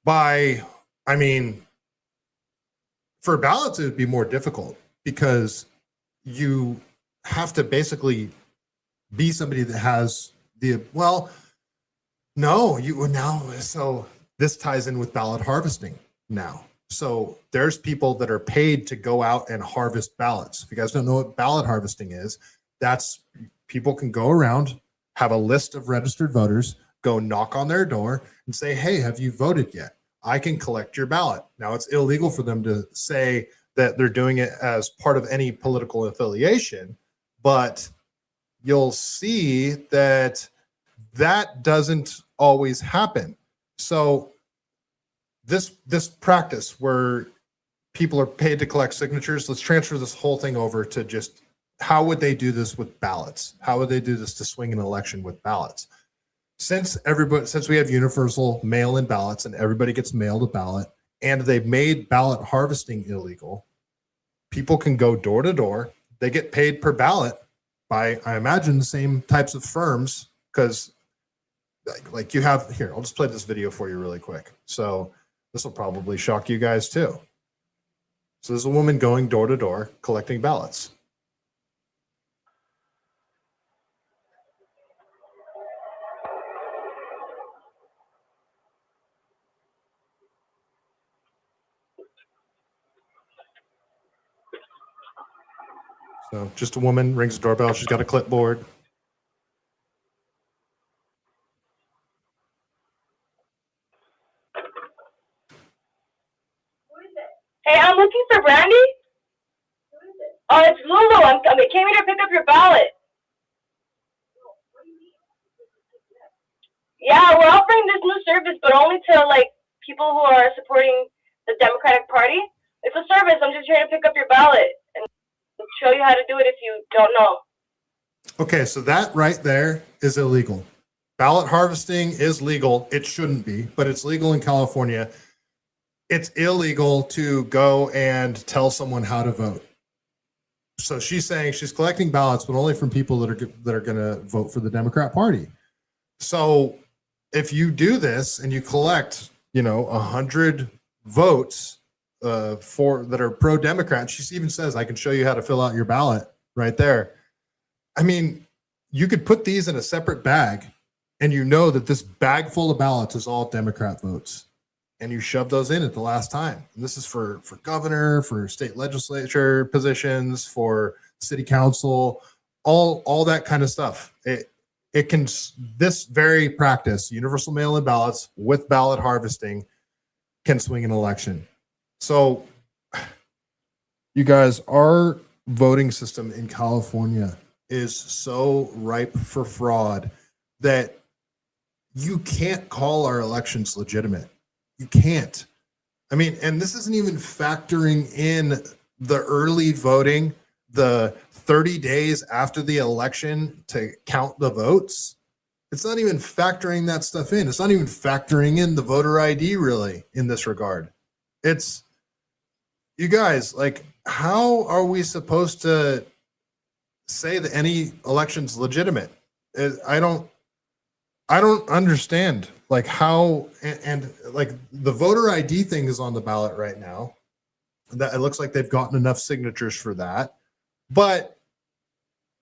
by, I mean, for ballots, it would be more difficult because you have to basically be somebody that has the, well, no, you now, so this ties in with ballot harvesting now. So there's people that are paid to go out and harvest ballots. If you guys don't know what ballot harvesting is, that's people can go around, have a list of registered voters, go knock on their door and say, hey, have you voted yet? I can collect your ballot. Now it's illegal for them to say that they're doing it as part of any political affiliation, but you'll see that that doesn't always happen. So this practice where people are paid to collect signatures, let's transfer this whole thing over to just how would they do this with ballots? How would they do this to swing an election with ballots? Since we have universal mail-in ballots and everybody gets mailed a ballot and they've made ballot harvesting illegal, people can go door to door. They get paid per ballot by, I imagine, the same types of firms, because like you have here, I'll just play this video for you really quick. So this will probably shock you guys too. So there's a woman going door to door collecting ballots. So just a woman rings the doorbell. She's got a clipboard. Hey, I'm looking for Brandy. Oh, it's Lulu. I came here to pick up your ballot. Yeah, we're offering this new service, but only to like people who are supporting the Democratic Party. It's a service. I'm just here to pick up your ballot and show you how to do it if you don't know. Okay, so that right there is illegal. Ballot harvesting is legal. It shouldn't be, but it's legal in California. It's illegal to go and tell someone how to vote. So she's saying she's collecting ballots, but only from people that are going to vote for the Democrat Party. So if you do this and you collect, 100 votes that are pro-Democrat, she even says, I can show you how to fill out your ballot right there. I mean, you could put these in a separate bag and that this bag full of ballots is all Democrat votes. And you shove those in at the last time. And this is for governor, for state legislature positions, for city council, all that kind of stuff. This very practice, universal mail-in ballots with ballot harvesting, can swing an election. So you guys, our voting system in California is so ripe for fraud that you can't call our elections legitimate. You can't. I mean, and this isn't even factoring in the early voting, the 30 days after the election to count the votes. It's not even factoring that stuff in. It's not even factoring in the voter ID really in this regard. It's, you guys, like, how are we supposed to say that any election's legitimate? I don't understand, like, how, and like the voter ID thing is on the ballot right now. That it looks like they've gotten enough signatures for that. But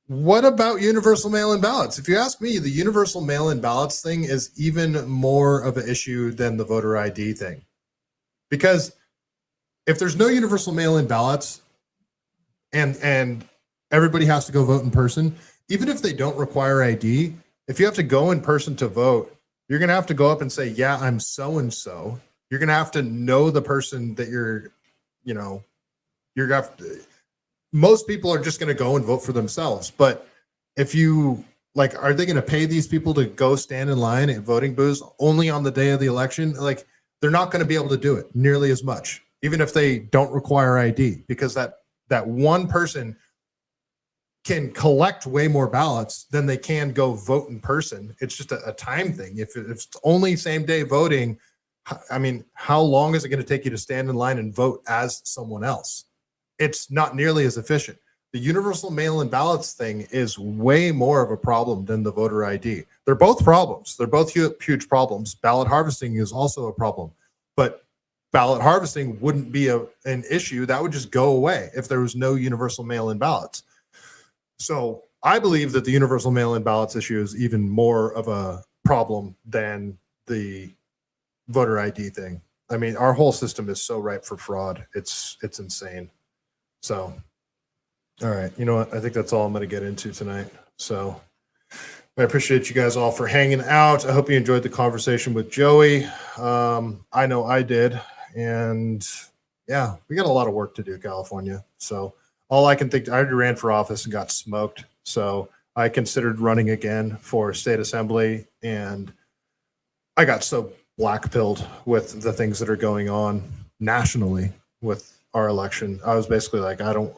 what about universal mail-in ballots? If you ask me, the universal mail-in ballots thing is even more of an issue than the voter ID thing. Because if there's no universal mail-in ballots and everybody has to go vote in person, even if they don't require ID, if you have to go in person to vote, you're going to have to go up and say, yeah, I'm so-and-so. You're going to have to know the person that you're most people are just going to go and vote for themselves. But if you, like, are they going to pay these people to go stand in line at voting booths only on the day of the election? Like, they're not going to be able to do it nearly as much, even if they don't require ID, because that one person can collect way more ballots than they can go vote in person. It's just a time thing. If it's only same day voting, I mean, how long is it going to take you to stand in line and vote as someone else? It's not nearly as efficient. The universal mail-in ballots thing is way more of a problem than the voter ID. They're both problems. They're both huge problems. Ballot harvesting is also a problem, but ballot harvesting wouldn't be an issue. That would just go away if there was no universal mail-in ballots. So I believe that the universal mail-in ballots issue is even more of a problem than the voter ID thing. I mean, our whole system is so ripe for fraud. It's insane. So, all right. You know what? I think that's all I'm going to get into tonight. So I appreciate you guys all for hanging out. I hope you enjoyed the conversation with Joey. I know I did. And yeah, we got a lot of work to do, California. So all I can think, I already ran for office and got smoked. So I considered running again for state assembly, and I got so black-pilled with the things that are going on nationally with our election. I was basically like, I'm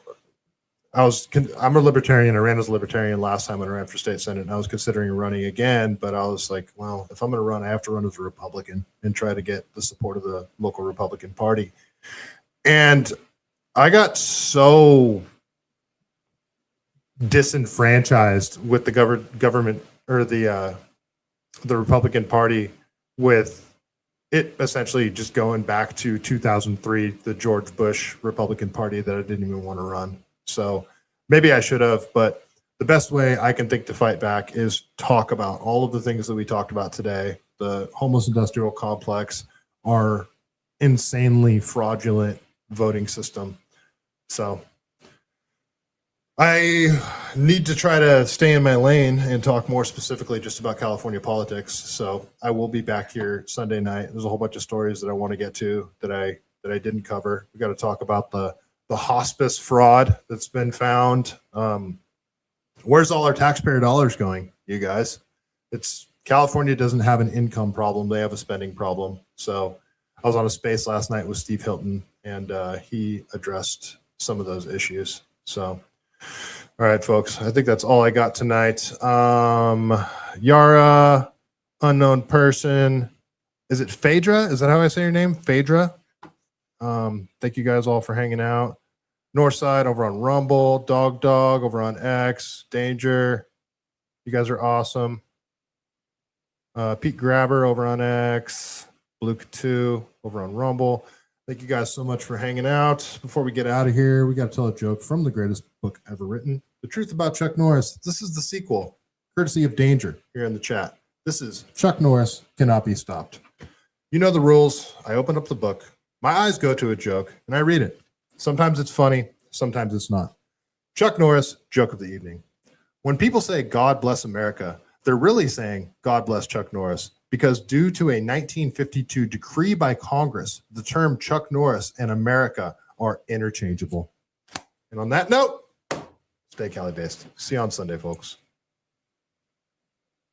a libertarian. I ran as a libertarian last time when I ran for state senate, and I was considering running again, but I was like, well, if I'm going to run, I have to run as a Republican and try to get the support of the local Republican Party. And I got so disenfranchised with the government or the Republican Party, with it essentially just going back to 2003, the George Bush Republican Party, that I didn't even want to run. So maybe I should have, but the best way I can think to fight back is talk about all of the things that we talked about today. The homeless industrial complex, our insanely fraudulent voting system. So I need to try to stay in my lane and talk more specifically just about California politics. So I will be back here Sunday night. There's a whole bunch of stories that I want to get to that I didn't cover. We got to talk about the hospice fraud that's been found. Where's all our taxpayer dollars going, you guys? It's California doesn't have an income problem. They have a spending problem. So I was on a space last night with Steve Hilton, and he addressed some of those issues. So, all right, folks, I think that's all I got tonight. Yara, unknown person. Is it Phaedra? Is that how I say your name? Phaedra? Thank you guys all for hanging out. Northside over on Rumble, Dog over on X, Danger. You guys are awesome. Pete Grabber over on X, Luke 2 over on Rumble. Thank you guys so much for hanging out. Before we get out of here, we got to tell a joke from the greatest book ever written, The Truth About Chuck Norris. This is the sequel, courtesy of Danger here in the chat. This is Chuck Norris Cannot Be Stopped. You know the rules. I open up the book. My eyes go to a joke, and I read it. Sometimes it's funny. Sometimes it's not. Chuck Norris, joke of the evening. When people say, God bless America, they're really saying, God bless Chuck Norris, because due to a 1952 decree by Congress, the term Chuck Norris and America are interchangeable. And on that note, stay Cali-based. See you on Sunday, folks.